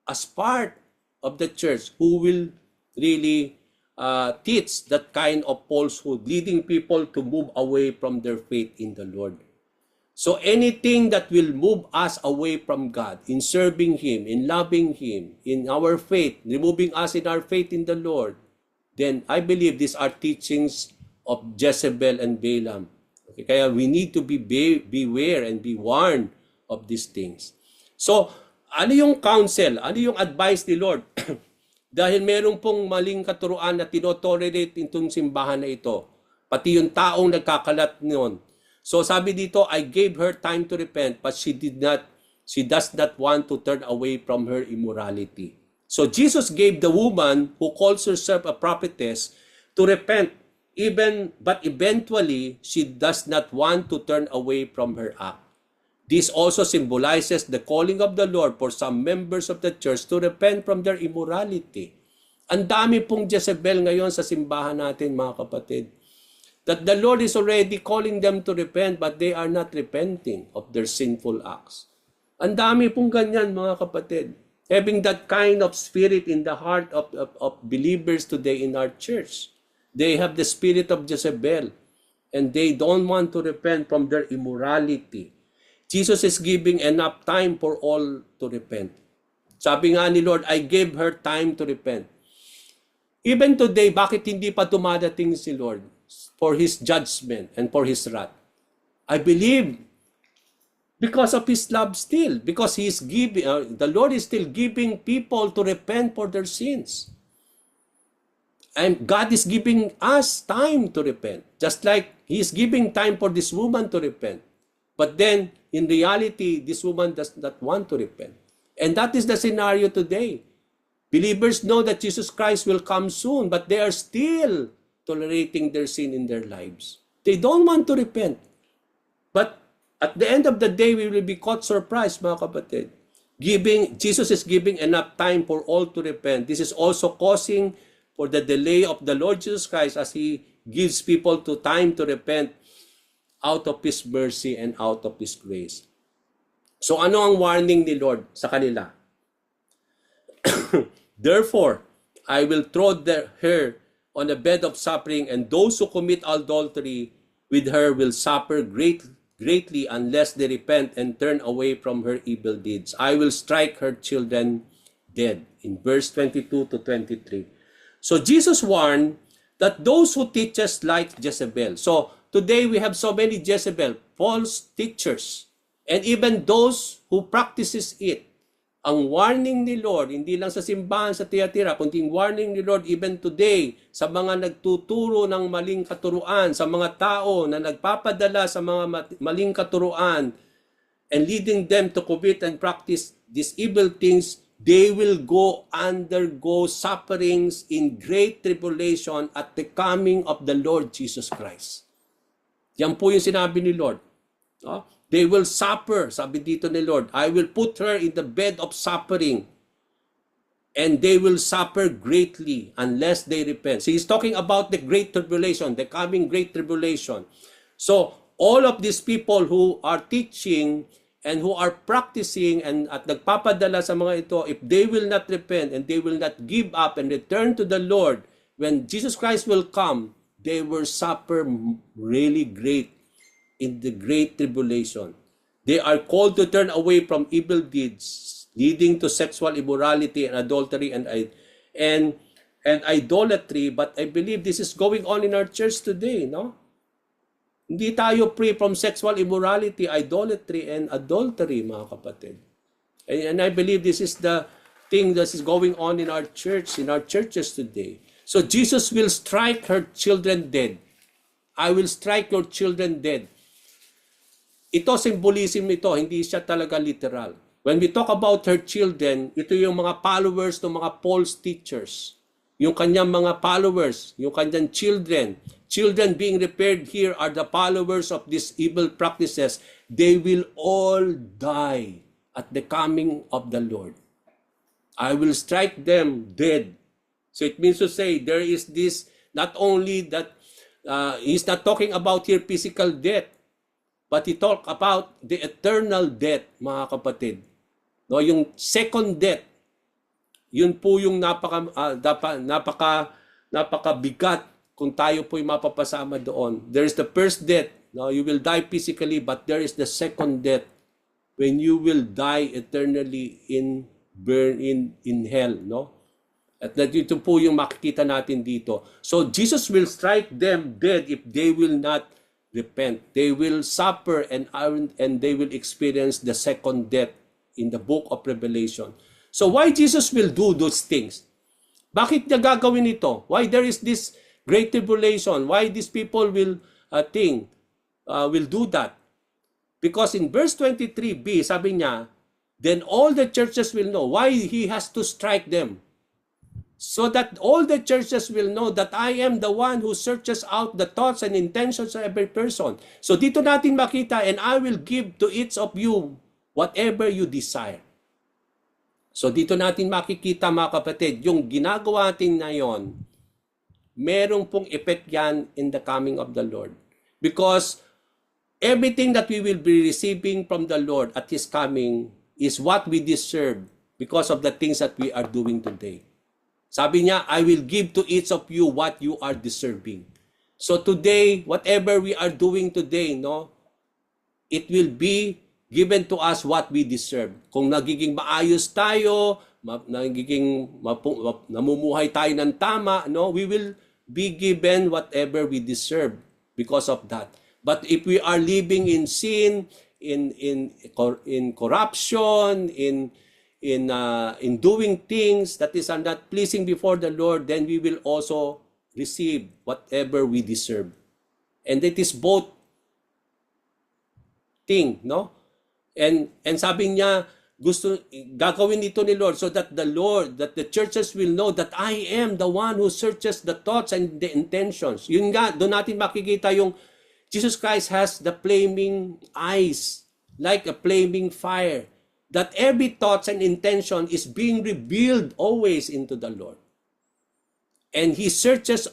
as part of the church who will really teach that kind of falsehood, leading people to move away from their faith in the Lord. So anything that will move us away from God, in serving Him, in loving Him, in our faith, removing us in our faith in the Lord, then I believe these are teachings of Jezebel and Balaam. Okay, kaya we need to beware and be warned of these things. So, ano yung counsel? Ano yung advice ni Lord? Dahil meron pong maling katuruan na tinotolerate itong simbahan na ito. Pati yung taong nagkakalat noon. So sabi dito, I gave her time to repent, but she does not want to turn away from her immorality. So Jesus gave the woman who calls herself a prophetess to repent, but eventually she does not want to turn away from her act. This also symbolizes the calling of the Lord for some members of the church to repent from their immorality. Ang dami pong Jezebel ngayon sa simbahan natin, mga kapatid. That the Lord is already calling them to repent, but they are not repenting of their sinful acts. Ang dami pong ganyan, mga kapatid. Having that kind of spirit in the heart of believers today in our church. They have the spirit of Jezebel, and they don't want to repent from their immorality. Jesus is giving enough time for all to repent. Sabi nga ni Lord, I gave her time to repent. Even today, bakit hindi pa dumadating si Lord for His judgment and for His wrath? I believe because of His love still, because He is giving, the Lord is still giving people to repent for their sins. And God is giving us time to repent, just like He is giving time for this woman to repent. But then, in reality, this woman does not want to repent. And that is the scenario today. Believers know that Jesus Christ will come soon, but they are still tolerating their sin in their lives. They don't want to repent. But at the end of the day, we will be caught surprised, mga kapatid. Jesus is giving enough time for all to repent. This is also causing for the delay of the Lord Jesus Christ as He gives people to time to repent out of His mercy and out of His grace. So ano ang warning ni Lord sa kanila? Therefore, I will throw her on a bed of suffering, and those who commit adultery with her will suffer great greatly unless they repent and turn away from her evil deeds. I will strike her children dead. In verse 22 to 23. So Jesus warned that those who teach us like Jezebel. So today we have so many Jezebel, false teachers, and even those who practices it. Ang warning ni Lord, hindi lang sa simbahan sa Thyatira, kundi warning ni Lord even today sa mga nagtuturo ng maling katuruan, sa mga tao na nagpapadala sa mga maling katuruan and leading them to commit and practice these evil things, they will undergo sufferings in great tribulation at the coming of the Lord Jesus Christ. Yan po yung sinabi ni Lord. No? They will suffer, sabi dito ni Lord. I will put her in the bed of suffering and they will suffer greatly unless they repent. So he's talking about the great tribulation, the coming great tribulation. So all of these people who are teaching and who are practicing and at nagpapadala sa mga ito, if they will not repent and they will not give up and return to the Lord, when Jesus Christ will come, they will suffer really great in the great tribulation. They are called to turn away from evil deeds, leading to sexual immorality and adultery and idolatry. But I believe this is going on in our church today, no? Hindi tayo free from sexual immorality, idolatry, and adultery, mga kapatid. And I believe this is the thing that is going on in our church, in our churches today. So Jesus will strike her children dead. I will strike your children dead. Ito, symbolism ito, hindi siya talaga literal. When we talk about her children, ito yung mga followers ng mga false teachers. Yung kanyang mga followers, yung kanyang children. Children being referred here are the followers of these evil practices. They will all die at the coming of the Lord. I will strike them dead. So it means to say, there is this, not only that, he's not talking about here physical death, but he talk about the eternal death, mga kapatid. No, yung second death, yun po yung napakabigat kung tayo po yung mapapasama doon. There is the first death. No, you will die physically, but there is the second death when you will die eternally burn in hell, no? At dito po yung makikita natin dito. So Jesus will strike them dead if they will not repent. They will suffer and they will experience the second death in the book of Revelation. So why Jesus will do those things? Bakit niya gagawin ito? Why there is this great tribulation? Why these people will do that? Because in verse 23b, sabi niya, then all the churches will know why he has to strike them. So that all the churches will know that I am the one who searches out the thoughts and intentions of every person. So dito natin makita, and I will give to each of you whatever you desire. So dito natin makikita, mga kapatid, yung ginagawa natin ngayon, merong pong effect yan in the coming of the Lord. Because everything that we will be receiving from the Lord at His coming is what we deserve because of the things that we are doing today. Sabi niya, I will give to each of you what you are deserving. So today, whatever we are doing today, no, it will be given to us what we deserve. Kung nagiging maayos tayo, namumuhay tayo ng tama, no, we will be given whatever we deserve because of that. But if we are living in sin, in corruption, in doing things that is not pleasing before the Lord, then we will also receive whatever we deserve. And it is both thing, no? And sabi niya, gagawin ito ni Lord so that the churches will know that I am the one who searches the thoughts and the intentions. Yun nga, doon natin makikita yung Jesus Christ has the flaming eyes, like a flaming fire, that every thoughts and intention is being revealed always into the Lord. And He searches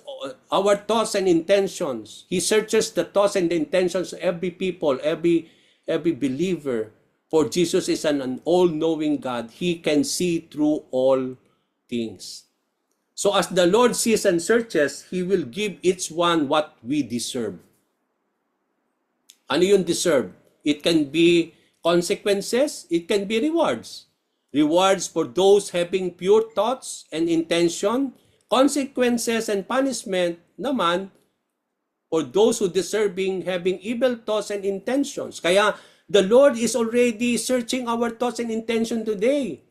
our thoughts and intentions. He searches the thoughts and the intentions of every people, every believer. For Jesus is an all-knowing God. He can see through all things. So as the Lord sees and searches, He will give each one what we deserve. Ano yung deserve? It can be consequences, it can be rewards. Rewards for those having pure thoughts and intention, consequences and punishment naman for those who deserving having evil thoughts and intentions. Kaya the Lord is already searching our thoughts and intention today.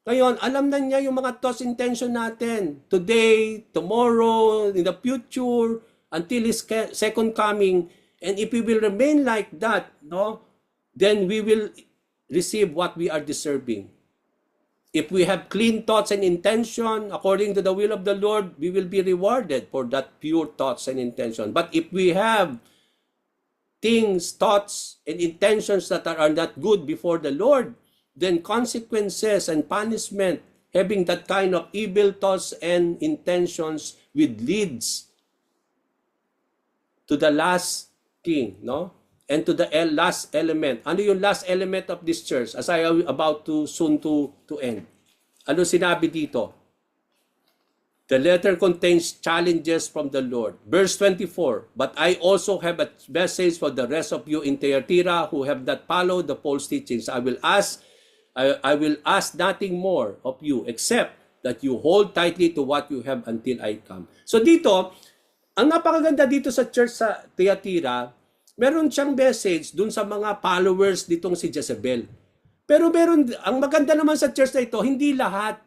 Ngayon, alam na niya yung mga thoughts and intention natin. Today, tomorrow, in the future, until His second coming. And if we will remain like that, no, then we will receive what we are deserving. If we have clean thoughts and intention according to the will of the Lord, we will be rewarded for that pure thoughts and intention. But if we have things, thoughts, and intentions that are not good before the Lord, then consequences and punishment, having that kind of evil thoughts and intentions, will leads to the last thing, no? And to the last element. Ano yung last element of this church? As I am about to soon to end. Ano sinabi dito? The letter contains challenges from the Lord. Verse 24, but I also have a message for the rest of you in Thyatira who have not followed the false teachings. I will ask nothing more of you except that you hold tightly to what you have until I come. So dito, ang napakaganda dito sa church sa Thyatira, meron siyang message dun sa mga followers ditong si Jezebel. Pero ang maganda naman sa church na ito, hindi lahat.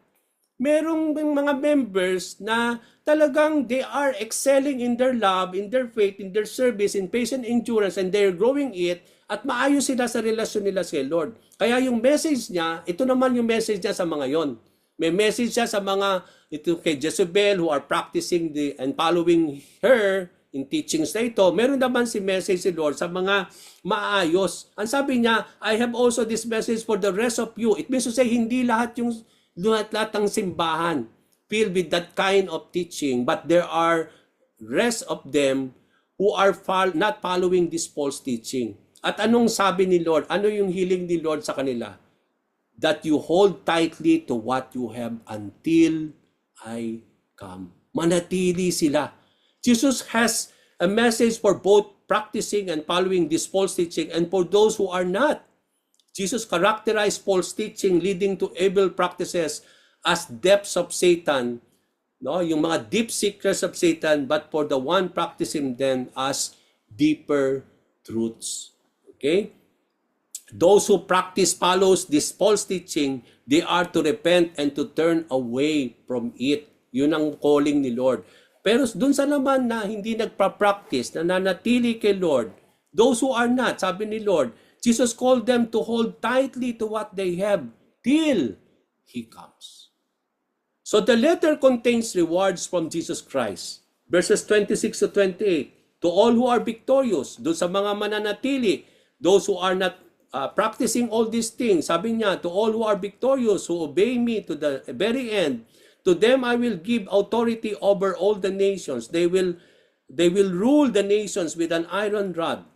Merong mga members na talagang they are excelling in their love, in their faith, in their service, in patient endurance, and they're growing it, at maayos sila sa relasyon nila sa Lord. Kaya yung message niya, ito naman yung message niya sa mga yon. May message siya sa mga, ito kay Jezebel who are practicing and following her, in teachings na ito, meron naman si message si Lord sa mga maayos. Ang sabi niya, I have also this message for the rest of you. It means to say, hindi lahat ng simbahan filled with that kind of teaching, but there are rest of them who are not following this false teaching. At anong sabi ni Lord? Ano yung hiling ni Lord sa kanila? That you hold tightly to what you have until I come. Manatili sila. Jesus has a message for both practicing and following this false teaching and for those who are not. Jesus characterized false teaching leading to evil practices as depths of Satan, no? Yung mga deep secrets of Satan, but for the one practicing them as deeper truths. Okay? Those who follows this false teaching, they are to repent and to turn away from it. Yun ang calling ni Lord. Pero dun sa naman na hindi nagpa-practice, na nanatili kay Lord, those who are not, sabi ni Lord, Jesus called them to hold tightly to what they have till He comes. So the letter contains rewards from Jesus Christ. Verses 26 to 28, to all who are victorious, dun sa mga mananatili, those who are not practicing all these things, sabi niya, to all who are victorious, who obey me to the very end, to them I will give authority over all the nations. They will rule the nations with an iron rod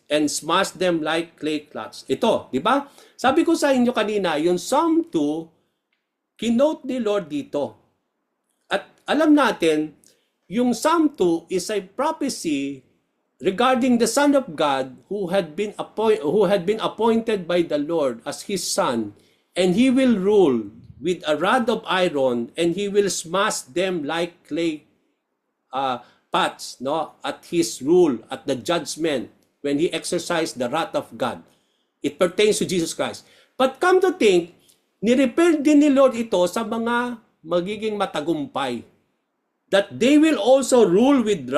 and smash them like clay clots. Ito, di ba? Sabi ko sa inyo kanina, yung Psalm 2, kinote ni Lord dito. At alam natin, yung Psalm 2 is a prophecy regarding the Son of God who had been appointed by the Lord as His Son, and He will rule with a rod of iron, and He will smash them like clay pots, no? At His rule, at the judgment, when He exercised the wrath of God. It pertains to Jesus Christ. But come to think, ni-refer din ni Lord ito sa mga magiging matagumpay. That they will also rule with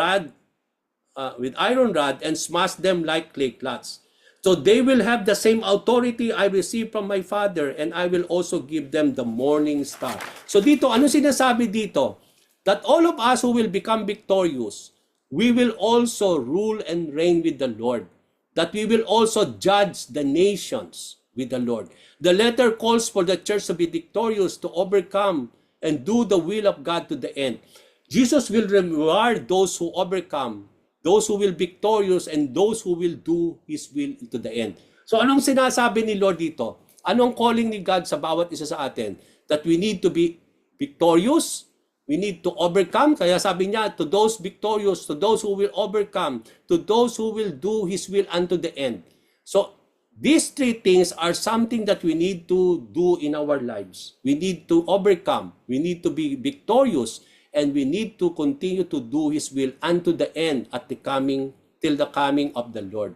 iron rod and smash them like clay clots. So they will have the same authority I received from my Father, and I will also give them the morning star. So dito, ano sinasabi dito? That all of us who will become victorious, we will also rule and reign with the Lord. That we will also judge the nations with the Lord. The letter calls for the church to be victorious, to overcome and do the will of God to the end. Jesus will reward those who overcome, those who will victorious, and those who will do His will to the end. So anong sinasabi ni Lord dito? Anong calling ni God sa bawat isa sa atin? That we need to be victorious, We need to overcome. Kaya sabi niya, to those victorious, to those who will overcome, to those who will do His will unto the end. So, these three things are something that we need to do in our lives. We need to overcome. We need to be victorious. And we need to continue to do His will unto the end at the coming, till the coming of the Lord.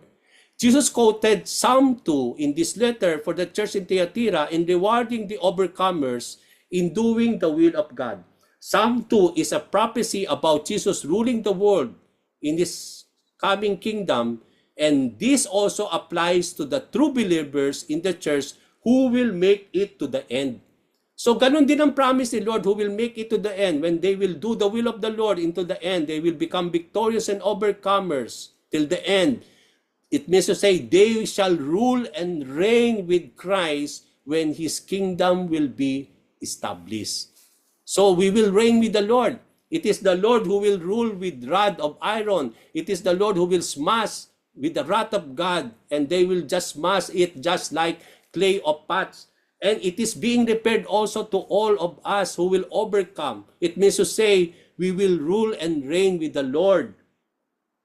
Jesus quoted Psalm 2 in this letter for the church in Thyatira in rewarding the overcomers in doing the will of God. Psalm 2 is a prophecy about Jesus ruling the world in this coming kingdom, and this also applies to the true believers in the church who will make it to the end. So ganun din ang promise ni Lord, who will make it to the end. When they will do the will of the Lord into the end, they will become victorious and overcomers till the end. It means to say, they shall rule and reign with Christ when His kingdom will be established. So we will reign with the Lord. It is the Lord who will rule with rod of iron. It is the Lord who will smash with the wrath of God, and they will just smash it just like clay of pots. And it is being repaired also to all of us who will overcome. It means to say, we will rule and reign with the Lord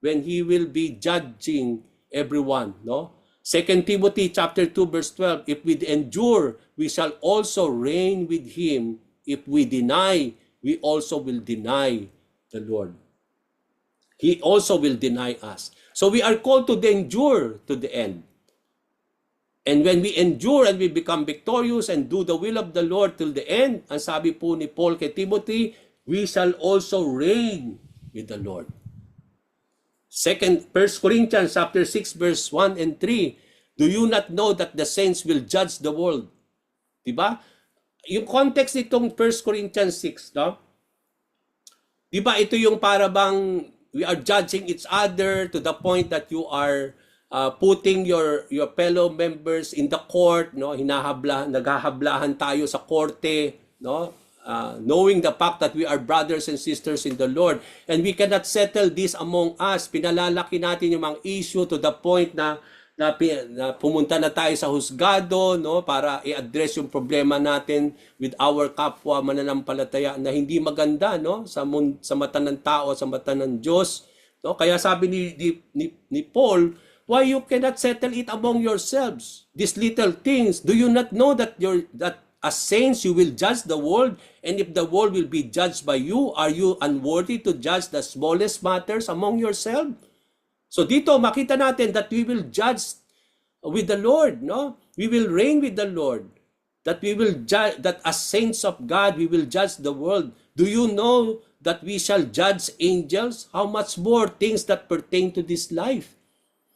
when He will be judging everyone, no? 2 Timothy chapter 2 verse 12, if we endure, we shall also reign with Him. If we deny, we also will deny the Lord. He also will deny us. So we are called to endure to the end. And when we endure and we become victorious and do the will of the Lord till the end, ang sabi po ni Paul kay Timothy, we shall also reign with the Lord. 1 Corinthians chapter 6 verse 1 and 3, do you not know that the saints will judge the world? Diba? Yung context nitong 1 Corinthians 6, no? Diba ito yung para bang we are judging each other to the point that you are putting your fellow members in the court, no? Naghahablahan tayo sa korte, no? Knowing the fact that we are brothers and sisters in the Lord, and we cannot settle this among us. Pinalalaki natin yung mga issue to the point na pumunta na tayo sa husgado, no, para i-address yung problema natin with our kapwa mananampalataya na hindi maganda, no, sa mata ng tao, sa mata ng Diyos, no. Kaya sabi ni Paul, why you cannot settle it among yourselves, these little things? Do you not know that as saints you will judge the world, and if the world will be judged by you, are you unworthy to judge the smallest matters among yourselves? So dito makita natin that we will judge with the Lord, no? We will reign with the Lord. That we will judge, that as saints of God we will judge the world. Do you know that we shall judge angels? How much more things that pertain to this life?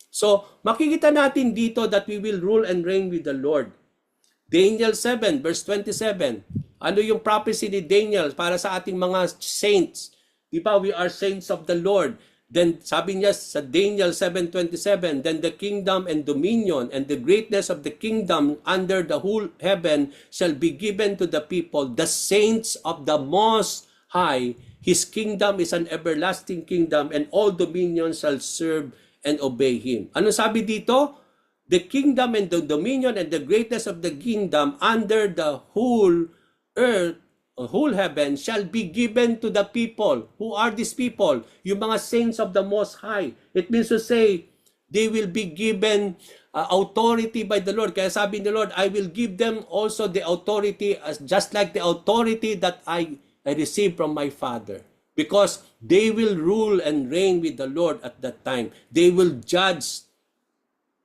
So makikita natin dito that we will rule and reign with the Lord. Daniel 7 verse 27. Ano yung prophecy ni Daniel para sa ating mga saints? Di ba, we are saints of the Lord. Then sabi niya sa Daniel 7:27, then the kingdom and dominion and the greatness of the kingdom under the whole heaven shall be given to the people, the saints of the Most High. His kingdom is an everlasting kingdom, and all dominions shall serve and obey Him. Ano sabi dito? The kingdom and the dominion and the greatness of the kingdom under the whole earth, whole heaven, shall be given to the people. Who are these people? Yung mga saints of the Most High. It means to say, they will be given authority by the Lord. Kaya sabi ni Lord, I will give them also the authority, as just like the authority that I received from my Father. Because they will rule and reign with the Lord at that time. They will judge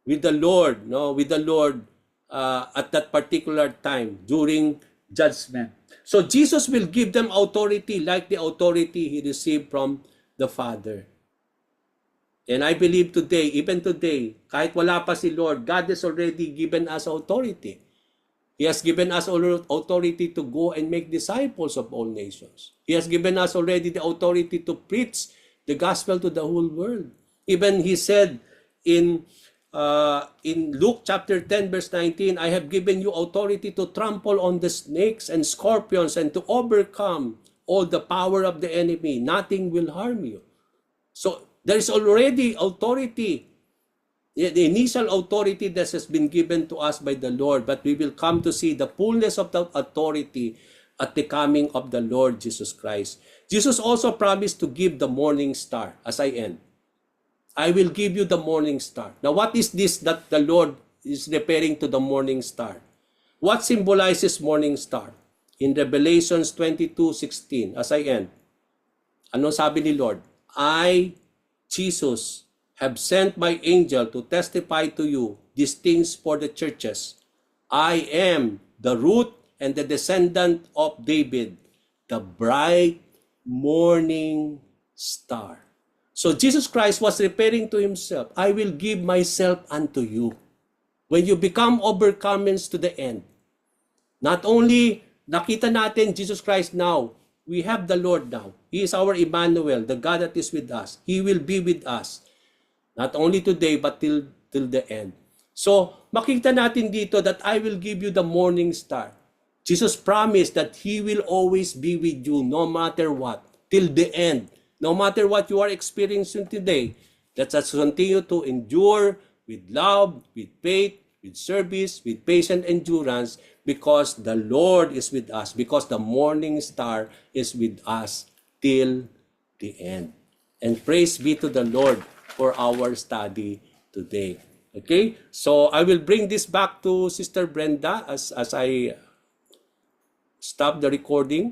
with the Lord, no, with the Lord at that particular time during judgment. So Jesus will give them authority like the authority He received from the Father. And I believe today, even today, kahit wala pa si Lord, God has already given us authority. He has given us authority to go and make disciples of all nations. He has given us already the authority to preach the gospel to the whole world. Even He said in Luke chapter 10 verse 19, I have given you authority to trample on the snakes and scorpions and to overcome all the power of the enemy. Nothing will harm you. So there is already authority, the initial authority that has been given to us by the Lord, but we will come to see the fullness of that authority at the coming of the Lord Jesus Christ. Jesus also promised to give the morning star as I end. I will give you the morning star. Now, what is this that the Lord is referring to the morning star? What symbolizes morning star? In Revelations 22:16, as I end, ano sabi ni Lord? I, Jesus, have sent my angel to testify to you these things for the churches. I am the root and the descendant of David, the bright morning star. So Jesus Christ was referring to himself, I will give myself unto you. When you become overcomers to the end, not only nakita natin Jesus Christ now, we have the Lord now. He is our Emmanuel, the God that is with us. He will be with us. Not only today, but till the end. So, makita natin dito that I will give you the morning star. Jesus promised that He will always be with you no matter what, till the end. No matter what you are experiencing today, let us continue to endure with love, with faith, with service, with patient endurance, because the Lord is with us, because the morning star is with us till the end. And praise be to the Lord for our study today. Okay? So I will bring this back to Sister Brenda as I stop the recording.